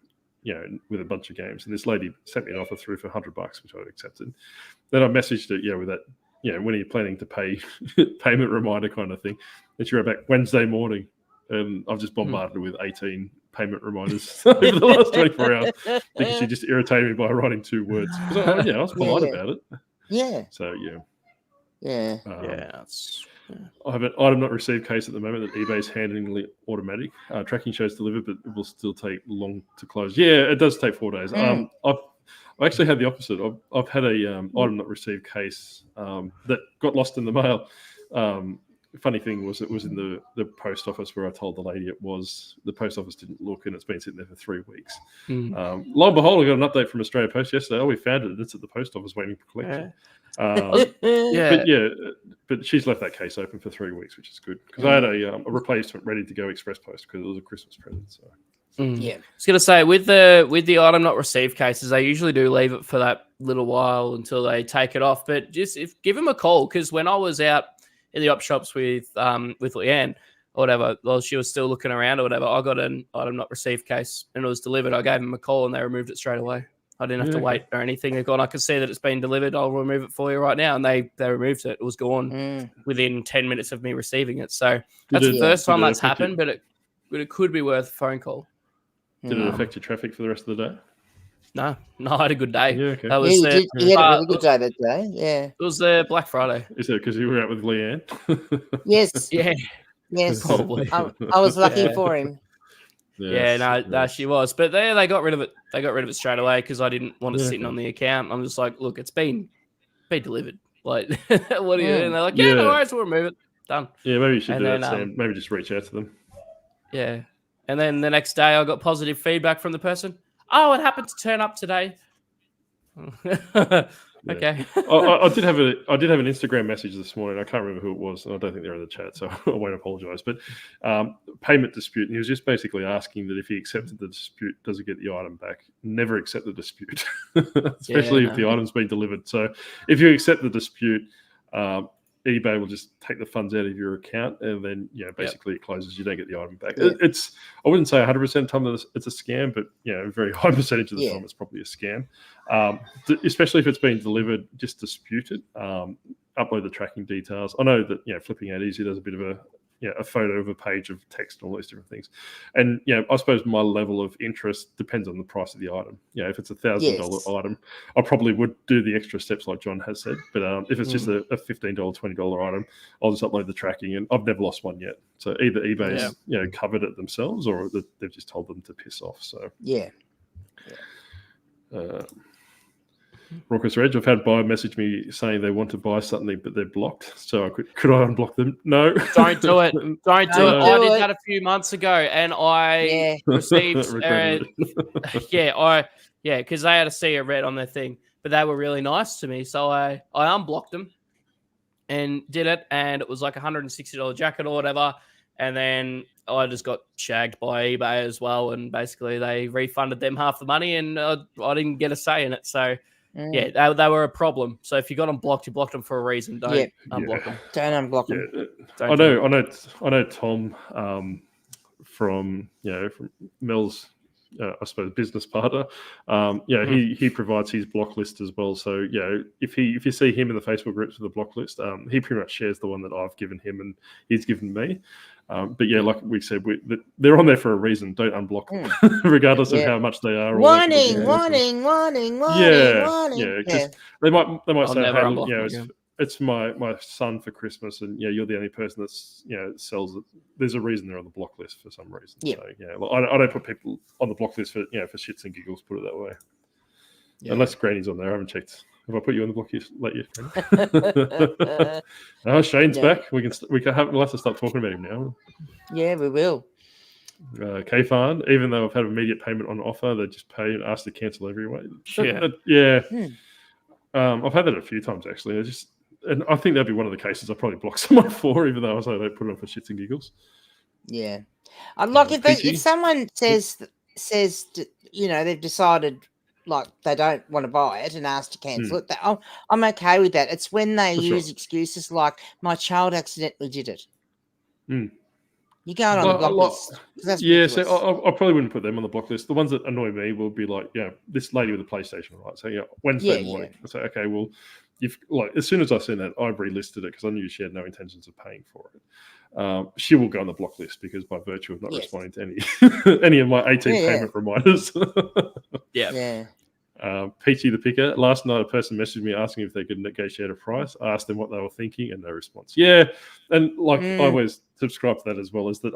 with a bunch of games, and this lady sent me an offer through for $100, which I accepted. Then I messaged her, with that, when are you planning to pay, payment reminder kind of thing. And she wrote back Wednesday morning, and I've just bombarded her with 18 payment reminders over the last 24 hours because she just irritated me by writing 2 words. Because I was polite about it. Yeah. So I have an item not received case at the moment that eBay's handling automatic. Tracking shows delivered, but it will still take long to close. Yeah, it does take 4 days. I've actually had the opposite. I've had a item not received case that got lost in the mail. Funny thing was it was in the post office where I told the lady it was. The post office didn't look, and it's been sitting there for 3 weeks. Lo and behold, I got an update from Australia Post yesterday. Oh, we found it, and it's at the post office waiting for collection. But she's left that case open for 3 weeks, which is good because I had a replacement ready to go express post because it was a Christmas present. So I was going to say with the item not received cases, they usually do leave it for that little while until they take it off. But just give them a call because when I was out in the op shops with Leanne or whatever, while she was still looking around or whatever, I got an item not received case and it was delivered. I gave them a call and they removed it straight away. I didn't have to wait or anything. They've gone, I can see that it's been delivered. I'll remove it for you right now. And they removed it. It was gone within 10 minutes of me receiving it. So that's the first time that's happened, but it could be worth a phone call. Did it affect your traffic for the rest of the day? No, I had a good day. Yeah, okay. You had a really good day that day. Yeah. It was Black Friday. Is it because you were out with Leanne? Yes. Yes. Probably. I was lucky for him. Yes, no, she was. But they got rid of it. They got rid of it straight away because I didn't want it sitting on the account. I'm just like, look, it's been delivered. Like, what are you doing? And they're like, no worries, we'll remove it. Done. Yeah, maybe you should do that, Sam. Maybe just reach out to them. Yeah. And then the next day I got positive feedback from the person. Oh, it happened to turn up today. Okay. I did have an Instagram message this morning. I can't remember who it was, and I don't think they're in the chat, so I won't apologise. But payment dispute, and he was just basically asking that if he accepted the dispute, does he get the item back? Never accept the dispute, especially if the item's been delivered. So if you accept the dispute, eBay will just take the funds out of your account, and then basically it closes. You don't get the item back. I wouldn't say 100% of the time it's a scam, but a very high percentage of the time it's probably a scam. Especially if it's been delivered, just dispute it. Upload the tracking details. I know that flipping out easy does a bit of a photo of a page of text and all those different things. And I suppose my level of interest depends on the price of the item. If it's $1,000 item, I probably would do the extra steps like John has said. But if it's just a $15, $20 item, I'll just upload the tracking, and I've never lost one yet. So either eBay's covered it themselves, or they've just told them to piss off. So Raucous Reg, I've had buyer message me saying they want to buy something, but they're blocked. So could I unblock them? No. Don't do it. Don't do it. I did that a few months ago, and I received because they had a sea of red on their thing, but they were really nice to me. So I unblocked them and did it, and it was like $160 jacket or whatever. And then I just got shagged by eBay as well, and basically they refunded them half the money, and I didn't get a say in it. So they were a problem. So if you got them blocked, you blocked them for a reason. Don't unblock them. Don't unblock them. I know Tom from Mel's I suppose business partner. He provides his block list as well. So if you see him in the Facebook groups with the block list, he pretty much shares the one that I've given him and he's given me. But like we said, they're on there for a reason. Don't unblock them, regardless of how much they are. Warning. Because they might say, hey, it's my son for Christmas, and you're the only person that's sells it. There's a reason they're on the block list for some reason. So I don't put people on the block list for for shits and giggles. Put it that way. Unless Granny's on there, I haven't checked. Have I put you on the block list? Shane's back. We'll have to start talking about him now. Yeah, we will. K-Farn, even though I've had immediate payment on offer, they just pay and ask to cancel every way. I've had that a few times actually. And I think that'd be one of the cases I probably block someone for, even though I say they put it on for shits and giggles. Yeah, like if someone says they've decided like they don't want to buy it and ask to cancel it, I'm okay with that. It's when they use excuses like my child accidentally did it. You go on the block list. So I probably wouldn't put them on the block list. The ones that annoy me will be like, this lady with a PlayStation, right? So Wednesday morning, I say, okay, well, as soon as I seen that, I've relisted it because I knew she had no intentions of paying for it. She will go on the block list because by virtue of not responding to any of my 18 payment reminders. Peachy the Picker. Last night, a person messaged me asking if they could negotiate a price. I asked them what they were thinking, and no response. I always subscribe to that as well. Is that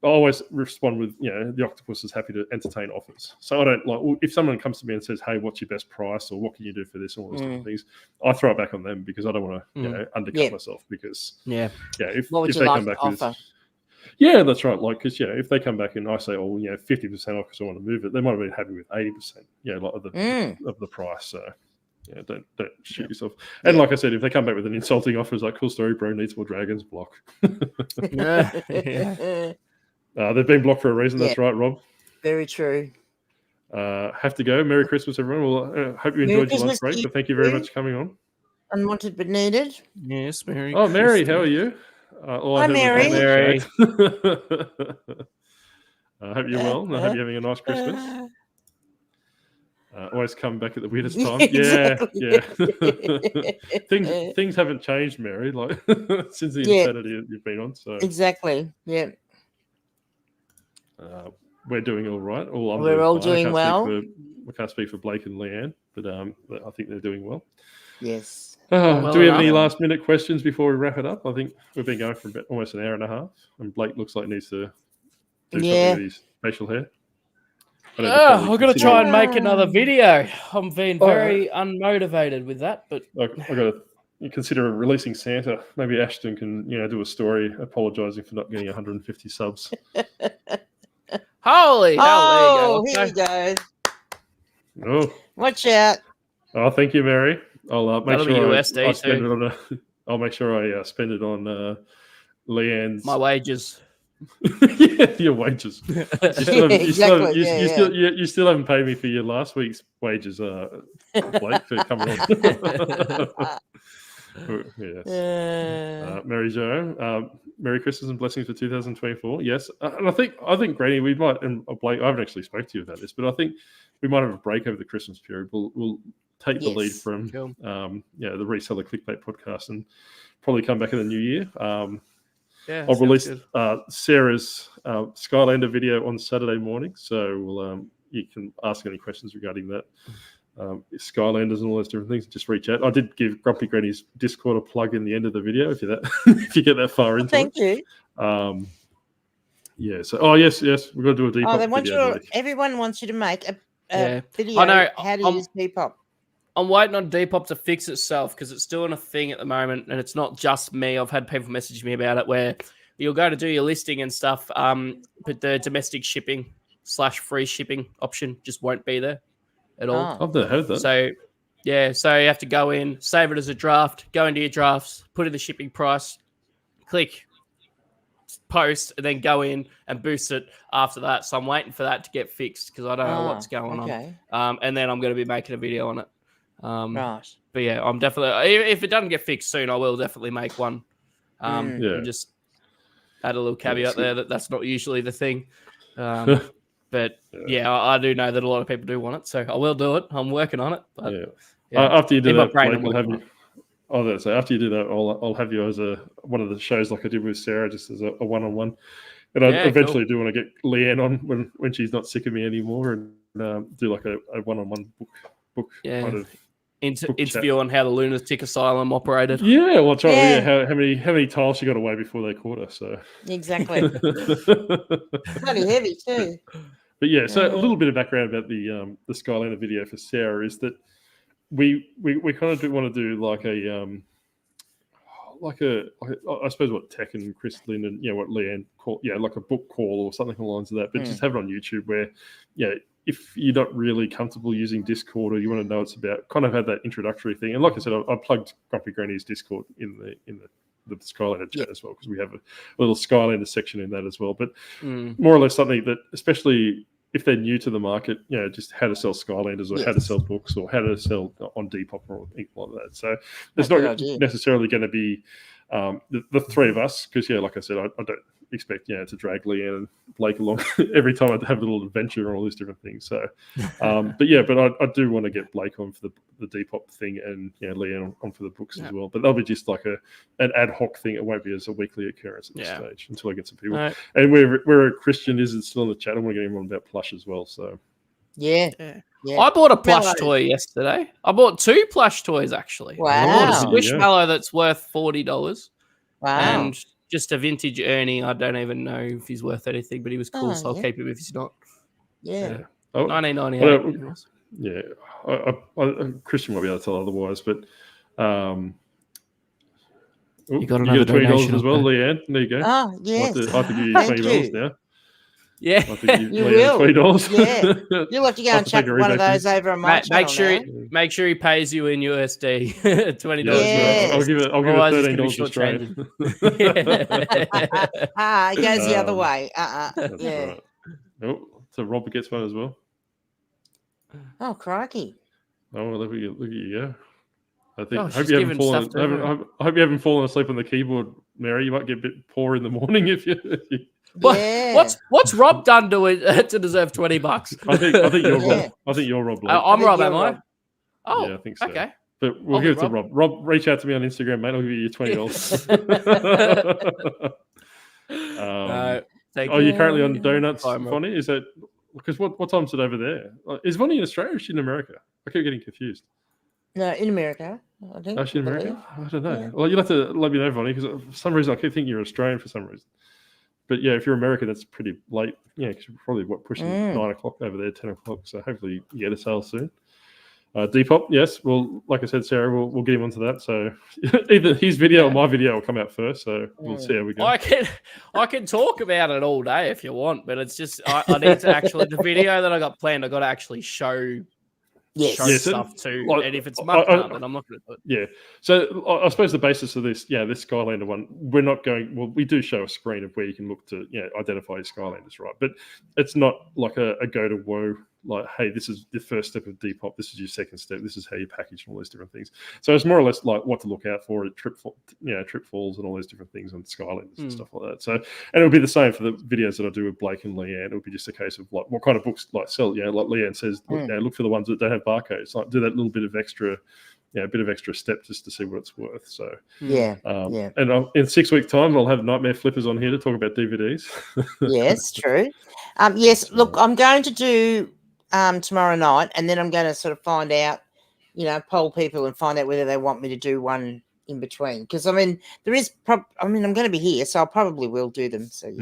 I always respond with the Octopus is happy to entertain offers. So I don't if someone comes to me and says, "Hey, what's your best price?" or "What can you do for this?" and all those different things, I throw it back on them because I don't want to undercut myself. Because if they come back with that's right. Because if they come back and I say, 50% off because I want to move it, they might have been happy with 80%. Of the price. So don't shoot yourself. And like I said, if they come back with an insulting offer, it's like, cool story, bro. Needs more dragons. Block. They've been blocked for a reason. That's right, Rob. Very true. Have to go. Merry Christmas, everyone. Well, hope you enjoyed your lunch break. But thank you very much for coming on. Unwanted but needed. Yes, Mary. Oh, Mary, how are you? Hi, Mary. Mary. I hope you're well. I hope you're having a nice Christmas. Always come back at the weirdest time. Things haven't changed, Mary. Since the insanity you've been on. So exactly. Yeah. We're doing all right. We're all doing well. I can't speak for Blake and Leanne, but I think they're doing well. Yes. Do we have any last minute questions before we wrap it up? I think we've been going for almost an hour and a half, and Blake looks like he needs to do something with his facial hair. I've got to try and make another video. I'm being very unmotivated with that, but I've got to consider releasing Santa. Maybe Ashton can do a story apologising for not getting 150 subs. Holy hell! Here we go. Oh, watch out! Oh, thank you, Mary. I'll make That'll be sure USD I spend too. it on. I'll make sure I spend it on Leanne's. My wages. Yeah, your wages. You still haven't paid me for your last week's wages, Blake, for coming on. Yes. Mary Jo, Merry Christmas and blessings for 2024. Yes, and I think Granny, we might, and Blake, I haven't actually spoke to you about this, but I think we might have a break over the Christmas period. We'll take the lead from the Reseller Clickbait podcast and probably come back in the new year. I'll release Sarah's Skylander video on Saturday morning, so you can ask any questions regarding that. Skylanders and all those different things, just reach out. I did give Grumpy Granny's Discord a plug in the end of the video if you get that far into Thank it. you. Yes, we've got to do a Depop they want video. Everyone wants you to make a video. I know. How to use Depop. I'm waiting on Depop to fix itself because it's still a thing at the moment, and it's not just me. I've had people message me about it where you'll go to do your listing and stuff, but the domestic shipping / free shipping option just won't be there at all. I've never heard that. So you have to go in, save it as a draft, go into your drafts, put in the shipping price, click post, and then go in and boost it after that. So I'm waiting for that to get fixed because I don't know what's going on. And then I'm going to be making a video on it. Right. But yeah, I'm definitely, if it doesn't get fixed soon, I will definitely make one. And just add a little caveat there that's not usually the thing. But I do know that a lot of people do want it, so I will do it. I'm working on it. But, after you do that, Blake, we'll have you. After you do that, I'll have you as one of the shows like I did with Sarah, just as a one-on-one. And I eventually do want to get Leanne on when she's not sick of me anymore, and do like a one-on-one book kind of interview on how the lunatic asylum operated. Yeah, well, try. Yeah, how many tiles she got away before they caught her. So exactly, bloody heavy too. But yeah, so a little bit of background about the Skylander video for Sarah is that we kind of do want to do like I suppose what Tech and Chris Lynn and what Leanne call like a book call or something along the lines of that, but just have it on YouTube where if you're not really comfortable using Discord or you want to know it's about, kind of have that introductory thing. And like I said, I plugged Grumpy Granny's Discord in the Skylander chat as well, because we have a little Skylander section in that as well. But more or less something that, especially if they're new to the market, just how to sell Skylanders or how to sell books or how to sell on Depop or anything like that. So there's not necessarily going to be the three of us, because like I said, I don't expect to drag Leanne and Blake along every time I have a little adventure and all these different things. So but I do want to get Blake on for the Depop thing and Leanne on for the books as well. But that'll be just like an ad hoc thing. It won't be as a weekly occurrence at this stage until I get some people. Right. And where Christian is still in the chat, I want to get him on about plush as well. So I bought a plush toy yesterday. I bought 2 plush toys actually. Wow. I bought a Squishmallow that's worth $40. Wow. And just a vintage Ernie. I don't even know if he's worth anything, but he was cool, so I'll keep him if he's not. Yeah. 1998. Christian might be able to tell otherwise, but you got another $20 as well, Leanne. There you go. Oh, yes. I have to give you $20 now. Yeah, you will. $20. Yeah, you'll have to go and chuck one of those over on my channel. Make sure he pays you in USD. $20. Yes. I'll give it $13 Australian. It goes the other way. Right. Oh, so Robert gets one as well. Oh, crikey! Oh, well, look at you go. I think. I hope you haven't fallen asleep on the keyboard, Mary. You might get a bit poor in the morning if you. What's Rob done to deserve $20? I think you're Rob. I think you're Rob. I'm Rob, am I? Oh, yeah, I think so. Okay. But we'll give it to Rob. Rob, reach out to me on Instagram, mate. I'll give you $20. Thank you currently on donuts, Vonnie? Is that because what time's it over there? Is Vonnie in Australia or is she in America? I keep getting confused. No, in America, I think. Oh, she's in America? I don't know. Yeah. Well, you'll have to let me know, Vonnie, because for some reason I keep thinking you're Australian for some reason. But yeah, if you're American, that's pretty late. Yeah, because you're probably pushing 9 o'clock over there, 10 o'clock. So hopefully you get a sale soon. Depop, yes. Well, like I said, Sarah, we'll get him onto that. So either his video or my video will come out first. So we'll see how we go. I can talk about it all day if you want, but it's just I need to actually the video that I got planned. I got to actually show show stuff too. And if it's mucked up, then I'm not going to do it. Yeah. So I suppose the basis of this, this Skylander one, we're not going. Well, we do show a screen of where you can look to, identify your Skylanders, right? But it's not like a go to woe. Like, hey, this is the first step of Depop. This is your second step. This is how you package and all those different things. So it's more or less like what to look out for at trip falls and all those different things on Skylanders and stuff like that. So, and it'll be the same for the videos that I do with Blake and Leanne. It'll be just a case of like what kind of books like sell. Like Leanne says, look for the ones that don't have barcodes. Like do that little bit of extra. A bit of extra step just to see what it's worth. So and in 6 weeks' time, I'll have Nightmare Flippers on here to talk about DVDs. Yes, true. Yes, look, I'm going to do tomorrow night, and then I'm going to sort of find out, poll people and find out whether they want me to do one in between. Because there is, I'm going to be here, so I probably will do them. So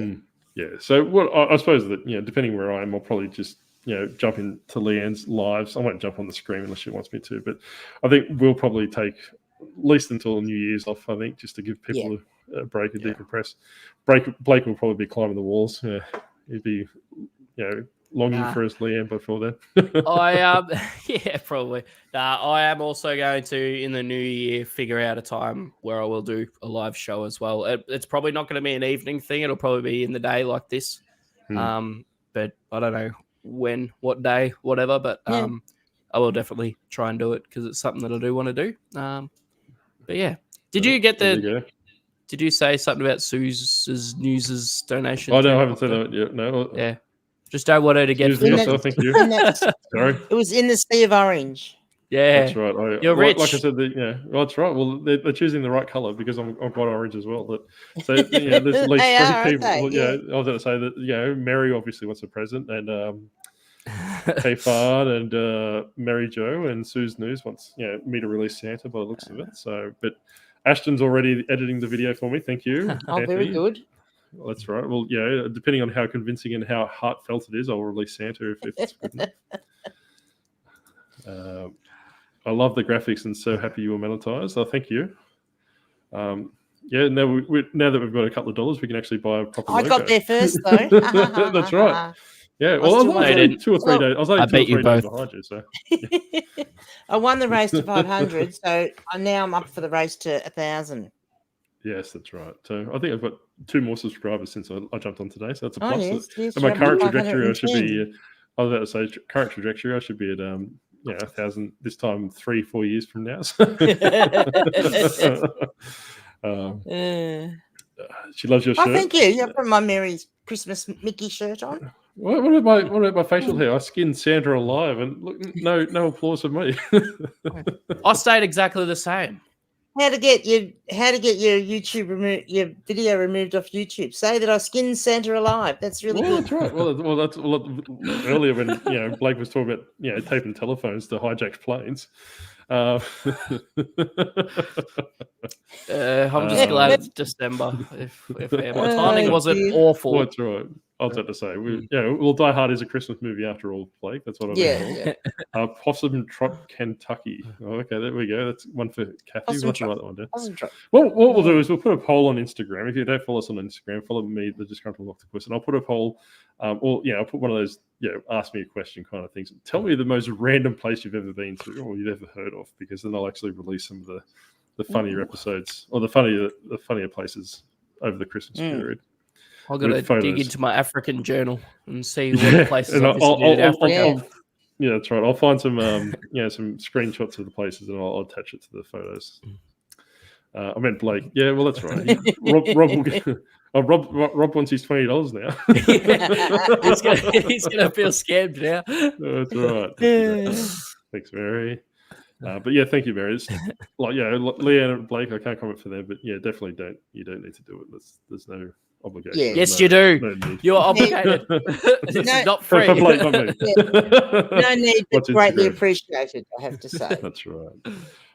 So I suppose that depending where I am, I'll probably just jump into Leanne's lives. I won't jump on the screen unless she wants me to, but I think we'll probably take at least until New Year's off, I think, just to give people a break, a decompress. Blake will probably be climbing the walls. Yeah, he'd be, longing for his Leanne before then. Probably. I am also going to, in the new year, figure out a time where I will do a live show as well. It's probably not going to be an evening thing. It'll probably be in the day like this. But I don't know when, what day, whatever. But I will definitely try and do it because it's something that I do want to do. But yeah, did you get the? Did you say something about Sue's News's donation? Oh no, I haven't said that yet. No. Yeah, just don't want her to get. Thank you. Sorry, it was in the sea of orange. Yeah, that's right. You're rich. Like I said, that's right. Well, they're choosing the right color because I'm quite orange as well. So there's at least three people. I was going to say that Mary obviously wants a present, and Kay Fard and Mary Jo and Sue's News wants me to release Santa by the looks of it. So, but Ashton's already editing the video for me. Thank you. Oh, very good. Well, that's right. Well, depending on how convincing and how heartfelt it is, I'll release Santa if it's good. I love the graphics and so happy you were monetized. Oh, thank you. Now that we've got a couple of dollars, we can actually buy a proper logo. I got there first, though. That's right. Yeah, well, I was only 2 or 3 days. I was only 2 or 3 days behind you. So I won the race to 500, so now I'm up for the race to 1,000. Yes, that's right. So I think I've got 2 more subscribers since I jumped on today, so that's a plus. Yes, and my current trajectory, I should be. I was about to say current trajectory, I should be at 1,000 this time 3-4 years from now. She loves your shirt. Thank you. You put my Mary's Christmas Mickey shirt on. What about my facial hair? I skinned Sandra alive, and look, no applause for me. I stayed exactly the same. How to get your YouTube your video removed off YouTube? Say that I skinned Santa alive. That's really good. That's right. Well, that's earlier when Blake was talking about taping telephones to hijack planes. I'm just glad it's December. If my timing wasn't awful. That's right. I was about to say, Die Hard is a Christmas movie after all, Blake. That's what I'm told. Possum Trot, Kentucky. Oh, okay, there we go. That's one for Kathy. We'll write that one down. Well, what we'll do is we'll put a poll on Instagram. If you don't follow us on Instagram, follow me, the Disgruntled Octopus, and I'll put a poll. I'll put one of those, ask me a question kind of things. Tell me the most random place you've ever been to or you've ever heard of, because then I'll actually release some of the funnier episodes or the funnier places over the Christmas period. I've got to dig into my African journal and see what places I've visited in Africa. Yeah, that's right. I'll find some some screenshots of the places and I'll attach it to the photos. I meant Blake. Yeah, well, that's right. Rob wants his $20 now. he's gonna feel scammed now. That's right. Thanks, Mary. But yeah, thank you, Mary. It's Leanne and Blake, I can't comment for them, but definitely you don't need to do it. There's no obligation. Yeah. Yes, you do. No, you're obligated. This is not free. For Blake, not me. No need, but greatly appreciated, I have to say. That's right.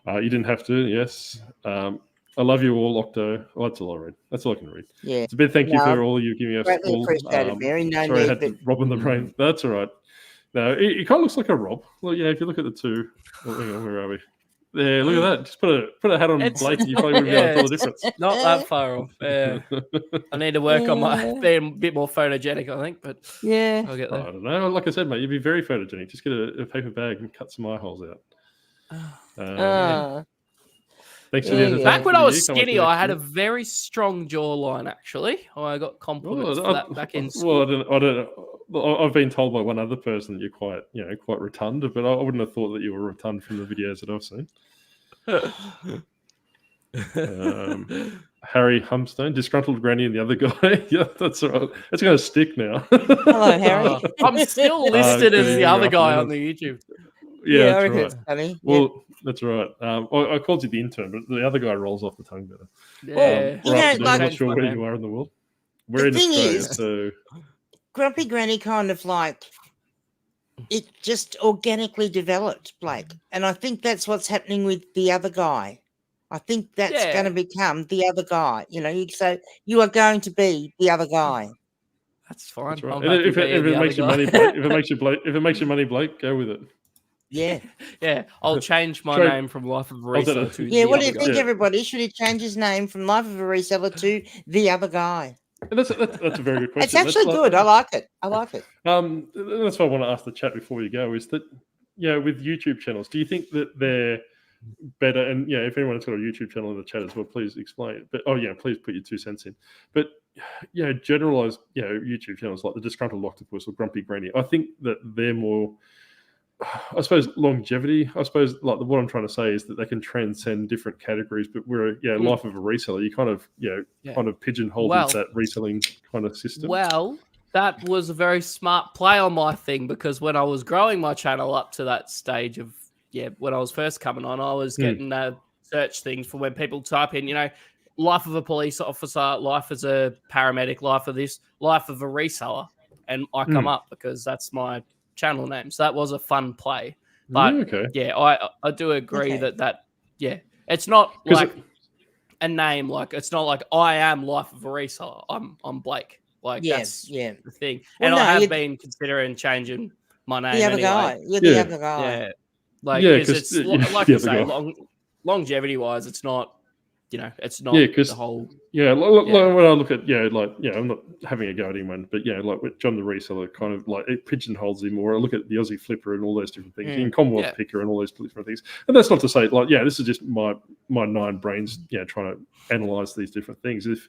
You didn't have to, yes. I love you all, Octo. Oh, that's all I read. That's all I can read. Yeah. It's a big thank you for all you giving us. Greatly appreciated, Mary. No sorry, need, I had to rob in the brain. That's all right. No, it kind of looks like a Rob. Well, if you look at the two. Well, hang on, where are we? Yeah, look at that. Just put a hat on Blake, and you probably wouldn't be able to tell the difference. Not that far off. Yeah. I need to work on my being a bit more photogenic, I think, but I'll get there. I don't know. Like I said, mate, you'd be very photogenic. Just get a paper bag and cut some eye holes out. Thanks for the Back when I was skinny, I had a very strong jawline. Actually, I got compliments for that back in school. Well, I don't know. I've been told by one other person that you're quite rotund, but I wouldn't have thought that you were rotund from the videos that I've seen. Harry Humstone, disgruntled Granny, and the other guy. Yeah, that's all right. It's going to stick now. Hello, Harry. I'm still listed as the other guy on the YouTube. Yeah, I that's reckon right. it's funny. Well, that's right. I called you the intern, but the other guy rolls off the tongue better. Yeah. I'm not sure where you are in the world. We're in Australia, so Grumpy Granny kind of like it just organically developed, Blake, and I think that's what's happening with the other guy. I think that's going to become the other guy. So you are going to be the other guy. That's fine. That's right. If it makes you money, Blake, if it makes you money, Blake, go with it. Yeah. Yeah. I'll change my name from Life of a Reseller to Yeah, what do you guy. think, everybody? Should he change his name from Life of a Reseller to the other guy? And that's a very good question. It's actually good. I like it. That's what I want to ask the chat before you go, is that, with YouTube channels, do you think that they're better? And if anyone's got a YouTube channel in the chat as well, please explain it. But please put your 2 cents in. But generalized YouTube channels like the Disgruntled Octopus or Grumpy Granny, I think that they're more, I suppose, longevity. I suppose what I'm trying to say is that they can transcend different categories. But we're Life of a Reseller, you kind of kind of pigeonholed into that reselling kind of system. Well, that was a very smart play on my thing, because when I was growing my channel up to that stage of when I was first coming on, I was getting search things for when people type in, life of a police officer, life as a paramedic, life of this, life of a reseller, and I come up because that's my channel name. So that was a fun play. But I do agree that it's not like a name, like it's not like I am Life of a Reseller. I'm Blake. Like that's the thing. Well, and I have been considering changing my name. The other guy. You're the other guy. Yeah. Like it's like you say, longevity wise, it's not it's not the whole. Yeah, when I look at I'm not having a go at anyone, but like with John the Reseller, kind of like it pigeonholes him. Or I look at the Aussie Flipper and all those different things, and Commonwealth Picker and all those different things. And that's not to say this is just my 9 brains, trying to analyze these different things. If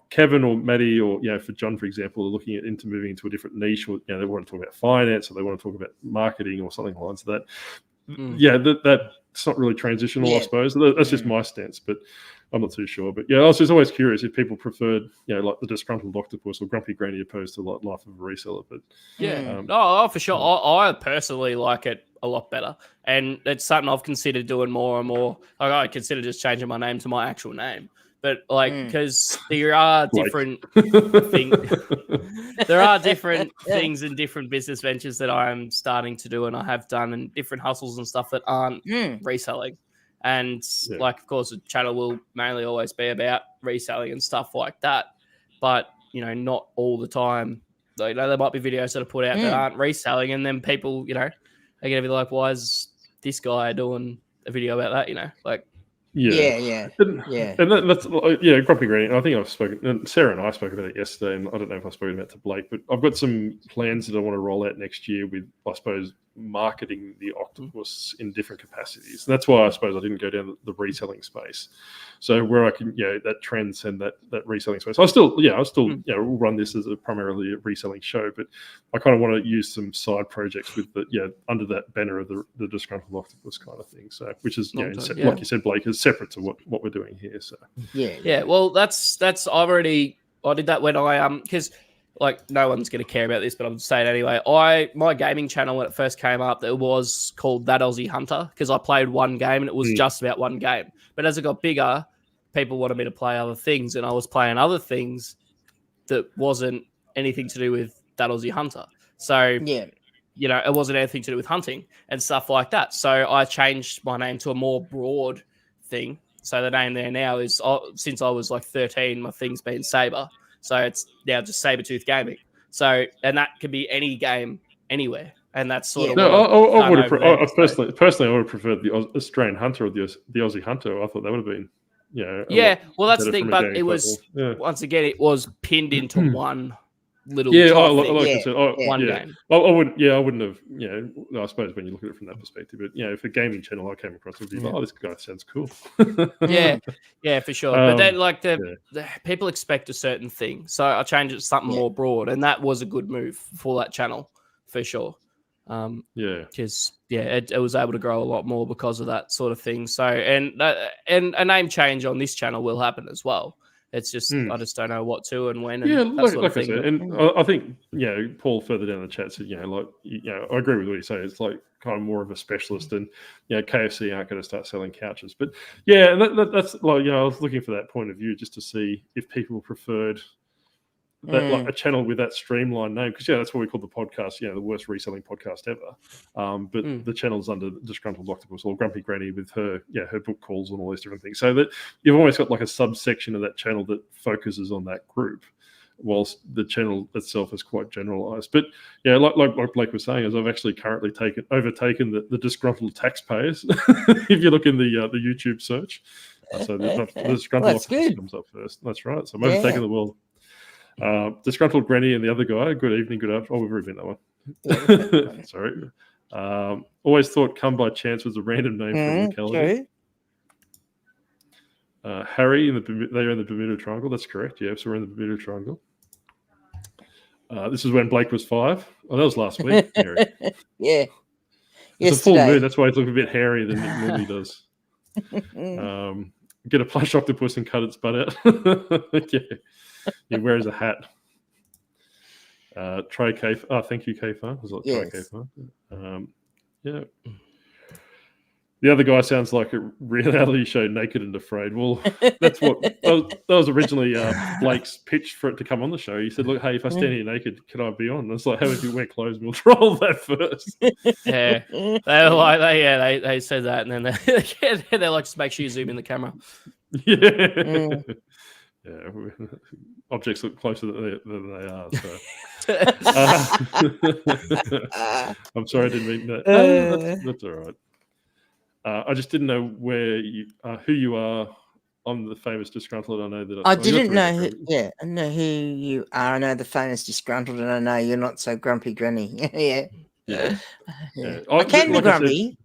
Kevin or Maddie or for John, for example, are looking into moving into a different niche, or they want to talk about finance, or they want to talk about marketing or something like that. That's not really transitional, I suppose. That's just my stance, but I'm not too sure. But I was just always curious if people preferred, like the Disgruntled Octopus or Grumpy Granny opposed to like Life of a Reseller. But for sure. I personally like it a lot better, and it's something I've considered doing more and more. Like I consider just changing my name to my actual name. But because there are different things, there are different things and different business ventures that I'm starting to do, and I have done, and different hustles and stuff that aren't reselling. And of course, the channel will mainly always be about reselling and stuff like that. But not all the time. Like, there might be videos that are put out that aren't reselling, and then people, are gonna be like, "Why is this guy doing a video about that?" And that's Grumpy Granny. And I think I've spoken, and Sarah and I spoke about it yesterday, and I don't know if I've spoken about it to Blake, but I've got some plans that I want to roll out next year with, I suppose, marketing the octopus in different capacities. And that's why I suppose I didn't go down the reselling space. So where I can, that transcend that reselling space. I'll still we'll run this as primarily a reselling show, but I kind of want to use some side projects with under that banner of the Disgruntled Octopus kind of thing. So, which is, like you said, Blake, is separate to what we're doing here. So, well, that's I did that when I because like no one's going to care about this, but I'm saying anyway. My gaming channel when it first came up, it was called That Aussie Hunter, because I played one game and it was just about one game. But as it got bigger, people wanted me to play other things, and I was playing other things that wasn't anything to do with That Aussie Hunter. So it wasn't anything to do with hunting and stuff like that. So I changed my name to a more broad thing. So the name there now is, since I was like 13, my thing's been Saber. So it's now just Sabertooth Gaming. So, and that could be any game, anywhere. and that's sort of no. I would have personally I would have preferred the Australian Hunter or the Aussie Hunter. I thought that would have been well, that's the thing, but it was once again it was pinned into one little I said, one game. I wouldn't have. I suppose when you look at it from that perspective, but if a gaming channel I came across, it would be like, oh, this guy sounds cool. yeah, for sure. But then, like the people expect a certain thing, so I changed it to something more broad, and that was a good move for that channel for sure. Because it was able to grow a lot more because of that sort of thing. So and a name change on this channel will happen as well. It's just I just don't know what to and when. And like I said, and I think Paul further down the chat said I agree with what you say. It's like kind of more of a specialist, and KFC aren't going to start selling couches, but that's like I was looking for that point of view just to see if people preferred that like a channel with that streamlined name, because that's what we call the podcast, the worst reselling podcast ever. But the channel's under Disgruntled Octopus or Grumpy Granny with her her book calls and all these different things. So that you've almost got like a subsection of that channel that focuses on that group, whilst the channel itself is quite generalized. But like Blake was saying, is I've actually currently overtaken the disgruntled taxpayers. If you look in the YouTube search, so the Disgruntled Octopus comes up first. That's right. So I'm overtaking the world. Disgruntled Granny and the other guy. Good evening, good afternoon. Oh, we've already been that one. Sorry. Always thought Come By Chance was a random name for locality. Harry, they're in the Bermuda Triangle. That's correct. Yeah, so we're in the Bermuda Triangle. This is when Blake was 5. Oh, that was last week. Harry. Yeah. It's a full moon. That's why he's looking a bit hairy than it normally does. Get a plush octopus and cut its butt out. He wears a hat. Trey K. Oh, thank you, K-Farm. Was it Trey K-Farm? The other guy sounds like a reality show, Naked and Afraid. Well, that's what that was originally Blake's pitch for it to come on the show. He said, "Look, hey, if I stand here naked, can I be on?" And it's like, "How would you wear clothes? We'll troll that first." Yeah, they were like, they said that, and then they're like, just make sure you zoom in the camera. Yeah. Yeah, objects look closer than they are. So. I'm sorry, I didn't mean that. That's all right. I just didn't know who you are. I'm the famous Disgruntled. I know that. I didn't know. I know who you are. I know the famous Disgruntled, and I know you're not so grumpy, Granny. Yeah. I can be grumpy.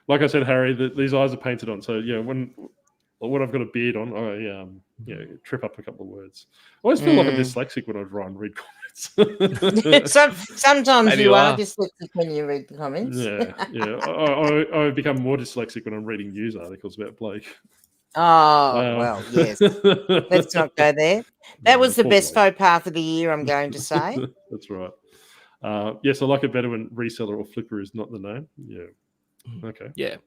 Like I said, Harry, these eyes are painted on. So when I've got a beard on, I trip up a couple of words. I always feel like I'm dyslexic when I read comments. Sometimes maybe you are dyslexic when you read the comments. I become more dyslexic when I'm reading news articles about Blake. Well, yes. Let's not go there. That was the best faux pas of the year, I'm going to say. That's right. Yes, I like it better when reseller or flipper is not the name. Yeah. Okay.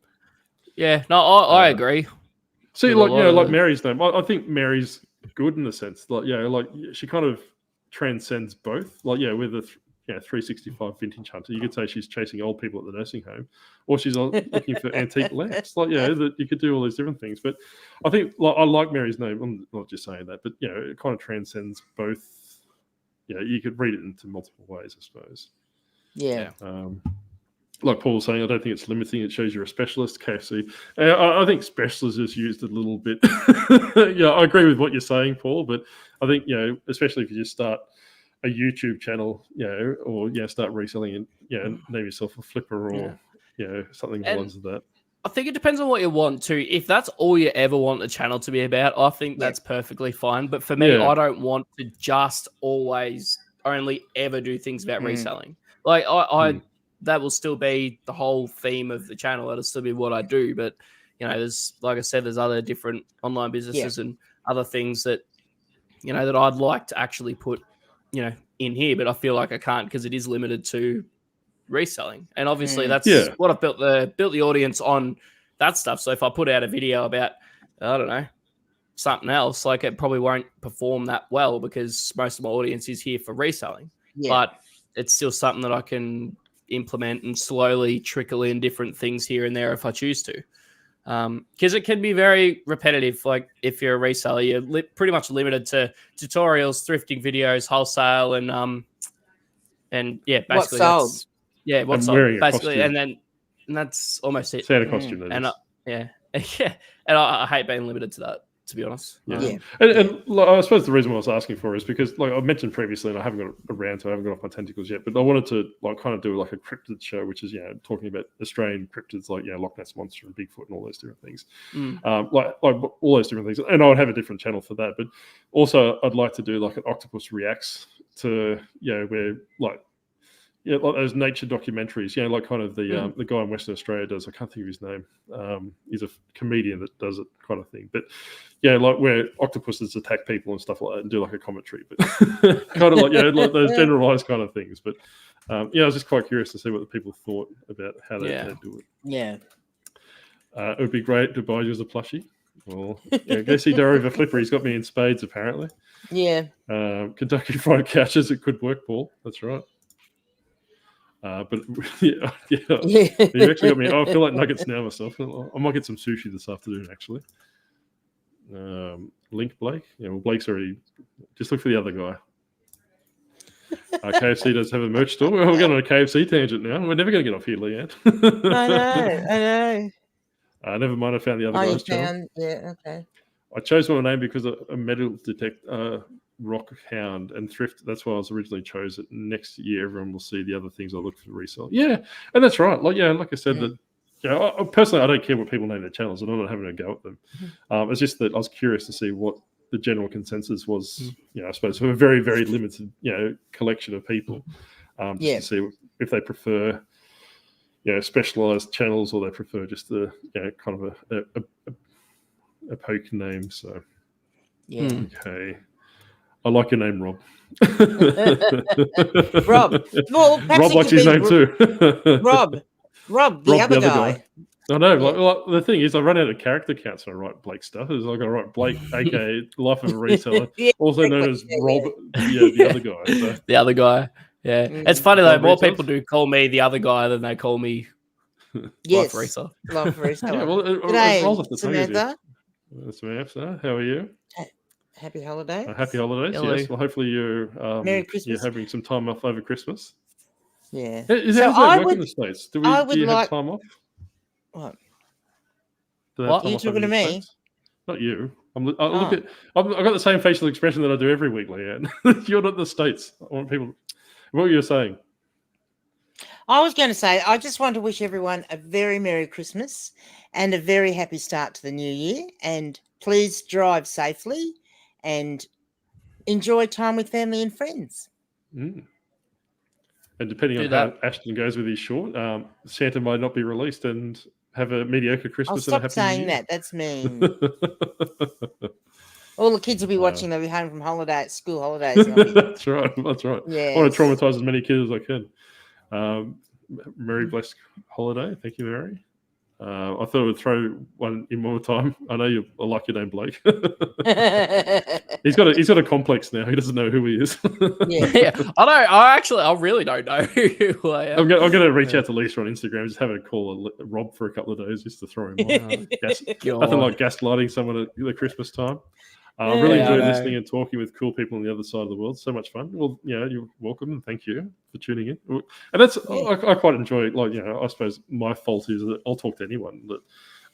Yeah. No, I agree. See, like Mary's name. I think Mary's good in the sense, like she kind of transcends both. Like, with a 365 vintage hunter, you could say she's chasing old people at the nursing home, or she's looking for antique lamps. Like, that you could do all these different things. But I think, I like Mary's name. I'm not just saying that, but it kind of transcends both. You could read it into multiple ways, I suppose. Yeah. Like Paul was saying, I don't think it's limiting. It shows you're a specialist. KFC. I think specialist is used a little bit. I agree with what you're saying, Paul. But I think especially if you just start a YouTube channel, or start reselling, and name yourself a flipper or something along that. I think it depends on what you want to. If that's all you ever want a channel to be about, I think that's perfectly fine. But for me, I don't want to just always only ever do things about reselling. Like I that will still be the whole theme of the channel. That'll still be what I do. But, there's, like I said, there's other different online businesses and other things that, that I'd like to actually put, in here. But I feel like I can't because it is limited to reselling. And obviously that's what I've built the audience on, that stuff. So if I put out a video about, I don't know, something else, like it probably won't perform that well because most of my audience is here for reselling. Yeah. But it's still something that I can implement and slowly trickle in different things here and there if I choose to, because it can be very repetitive. Like if you're a reseller, you're pretty much limited to tutorials, thrifting videos, wholesale, and basically Yeah, what's wearing basically, a costume. and that's almost it. Santa costume, that And is. yeah, and I hate being limited to that, to be honest. Yeah. And like, I suppose the reason why I was asking for is because, like I mentioned previously, and I haven't got around to, I haven't got off my tentacles yet, but I wanted to like kind of do like a cryptid show, which is talking about Australian cryptids like Loch Ness Monster and Bigfoot and all those different things, like all those different things. And I would have a different channel for that, but also I'd like to do like an Octopus reacts to where like those nature documentaries, like kind of the guy in Western Australia does. I can't think of his name. He's a comedian that does it, kind of thing. But like where octopuses attack people and stuff like that, and do like a commentary, but kind of like like those generalized kind of things. But I was just quite curious to see what the people thought about how they do it. Yeah, it would be great to buy you as a plushie. Well, go see Darrow the Flipper. He's got me in spades apparently. Yeah. Kentucky Fried Couches. It could work, Paul. That's right. But you actually got me. I feel like nuggets now myself. I might get some sushi this afternoon, actually. Link Blake. Well, Blake's already. Just look for the other guy. KFC does have a merch store. We're going on a KFC tangent now. We're never going to get off here, Leanne. I know. Never mind. I found the other guy's channel. Yeah, okay. I chose my name because a metal rock hound and thrift. That's why I was originally chose it. Next year, everyone will see the other things I look for resell. Yeah, and that's right. Like I said, that personally, I don't care what people name their channels, and I'm not having a go at them. It's just that I was curious to see what the general consensus was. I suppose for a very, very limited, collection of people, to see if they prefer, specialized channels, or they prefer just the, kind of a poke name. So, okay. I like your name, Rob. Rob. Well, Rob likes his name too. Rob, the other guy. I know. Like, the thing is, I run out of character counts when I write Blake stuff. Is I got to write Blake, aka Life of a Reseller, also known as Rob, the other guy. So. The other guy. Yeah, it's funny though. More people do call me the other guy than they call me Life of Reseller. Life of Reseller. Yeah, well, G'day, it rolls off the Samantha. Samantha, how are you? Happy holidays. Happy holidays. Hello. Yes. Well, hopefully you're Merry Christmas. You're having some time off over Christmas. Yeah. Is that how work in the States? Do you have time off? What? What? Are you talking to me? Not you. I've got the same facial expression that I do every week, Leanne. You're not the States. I want people. What were you saying? I was going to say, I just want to wish everyone a very Merry Christmas and a very happy start to the new year. And please drive safely and enjoy time with family and friends. And depending on how Ashton goes with his short, Santa might not be released and have a mediocre Christmas. Stop saying that. That's mean. All the kids will be watching. They'll be home from school holidays. That's right. That's right. Yes. I want to traumatize as many kids as I can. Merry blessed holiday. Thank you, Mary. I thought I would throw one in more time. I know I like your name, Blake. He's got a complex now. He doesn't know who he is. Yeah. I really don't know who I am. I'm going to reach out to Lisa on Instagram, just have a call Rob for a couple of days just to throw him on. Nothing like gaslighting someone at the Christmas time. I really enjoyed listening and talking with cool people on the other side of the world. So much fun. Well, you're welcome and thank you for tuning in. And that's I quite enjoy. I suppose my fault is that I'll talk to anyone. That I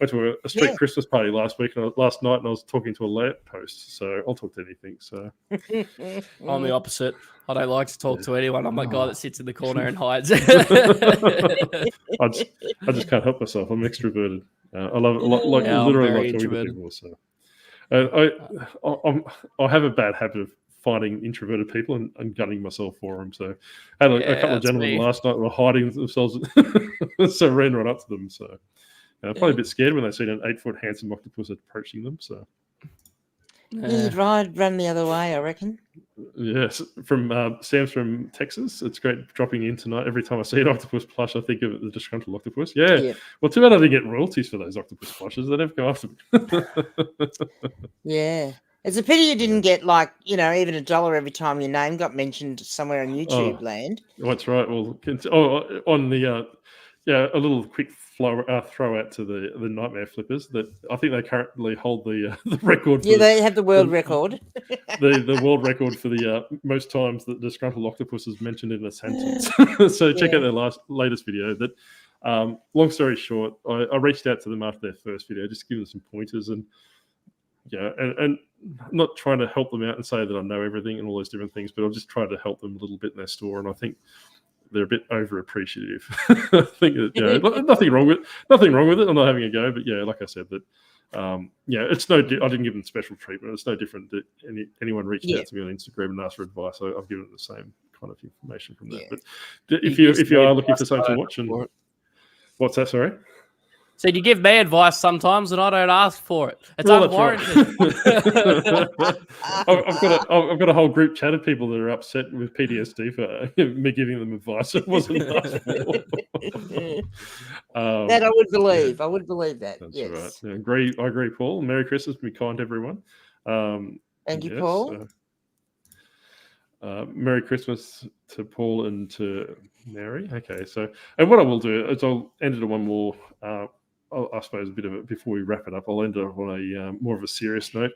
went to a street Christmas party last night, and I was talking to a lamp post. So I'll talk to anything. So I'm the opposite. I don't like to talk to anyone. I'm that guy that sits in the corner and hides. I just can't help myself. I'm extroverted. I love it. Literally like talking to people. So. I have a bad habit of finding introverted people and gunning myself for them. So I had a couple of gentlemen last night were hiding themselves, so I ran right up to them. So I'm probably a bit scared when they see an 8-foot handsome octopus approaching them. So you'd run the other way, I reckon. Yes, from Sam's from Texas. It's great dropping in tonight. Every time I see an octopus plush, I think of the Disgruntled Octopus. Yeah. Well, too bad I didn't get royalties for those octopus plushes. They never go after me. Yeah. It's a pity you didn't get even $1 every time your name got mentioned somewhere on YouTube land. That's right. Well, on the yeah, a little quick throw out to the Nightmare Flippers that I think they currently hold the record. Yeah, they have the world record. The world record for the most times that Disgruntled Octopus is mentioned in a sentence. So check out their latest video. That long story short, I reached out to them after their first video, just to give them some pointers and and I'm not trying to help them out and say that I know everything and all those different things, but I'm just trying to help them a little bit in their store, and I think they're a bit overappreciative. I think that, nothing wrong with it. I'm not having a go, but like I said, that it's no. I didn't give them special treatment. It's no different that anyone reached out to me on Instagram and asked for advice. I've given them the same kind of information from that. But if you are looking for something to watch, and what's that? Sorry. So you give me advice sometimes, and I don't ask for it. It's unwarranted. Right. I've got a whole group chat of people that are upset with PTSD for me giving them advice. It wasn't asked for. That I would believe. I would believe that. That's yes. right. Yeah, I agree, Paul. Merry Christmas. Be kind to everyone. Thank you, Paul. Merry Christmas to Paul and to Mary. Okay, so and what I will do is I'll end it on one more. I suppose a bit of it before we wrap it up. I'll end it on a more of a serious note.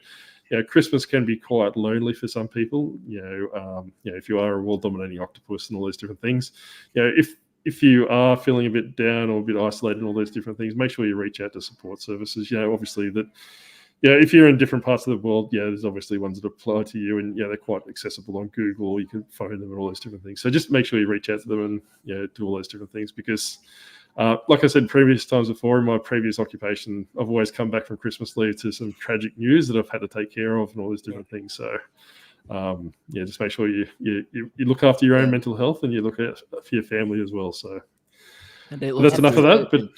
Christmas can be quite lonely for some people. If you are a world-dominating octopus and all those different things, if you are feeling a bit down or a bit isolated and all those different things, make sure you reach out to support services. Obviously that. If you're in different parts of the world, there's obviously ones that apply to you, and they're quite accessible on Google. You can phone them and all those different things. So just make sure you reach out to them and do all those different things because, like I said previous times before, in my previous occupation, I've always come back from Christmas leave to some tragic news that I've had to take care of and all those different things. So, just make sure you look after your own mental health and you look out for your family as well. So that's enough of that, but.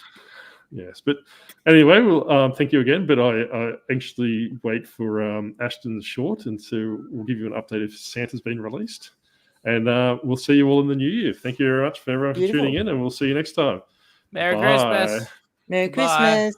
Yes, but anyway, well, thank you again. But I anxiously wait for Ashton's short, and so we'll give you an update if Santa's been released. And we'll see you all in the new year. Thank you very much for everyone for tuning in, and we'll see you next time. Merry Christmas. Merry Christmas.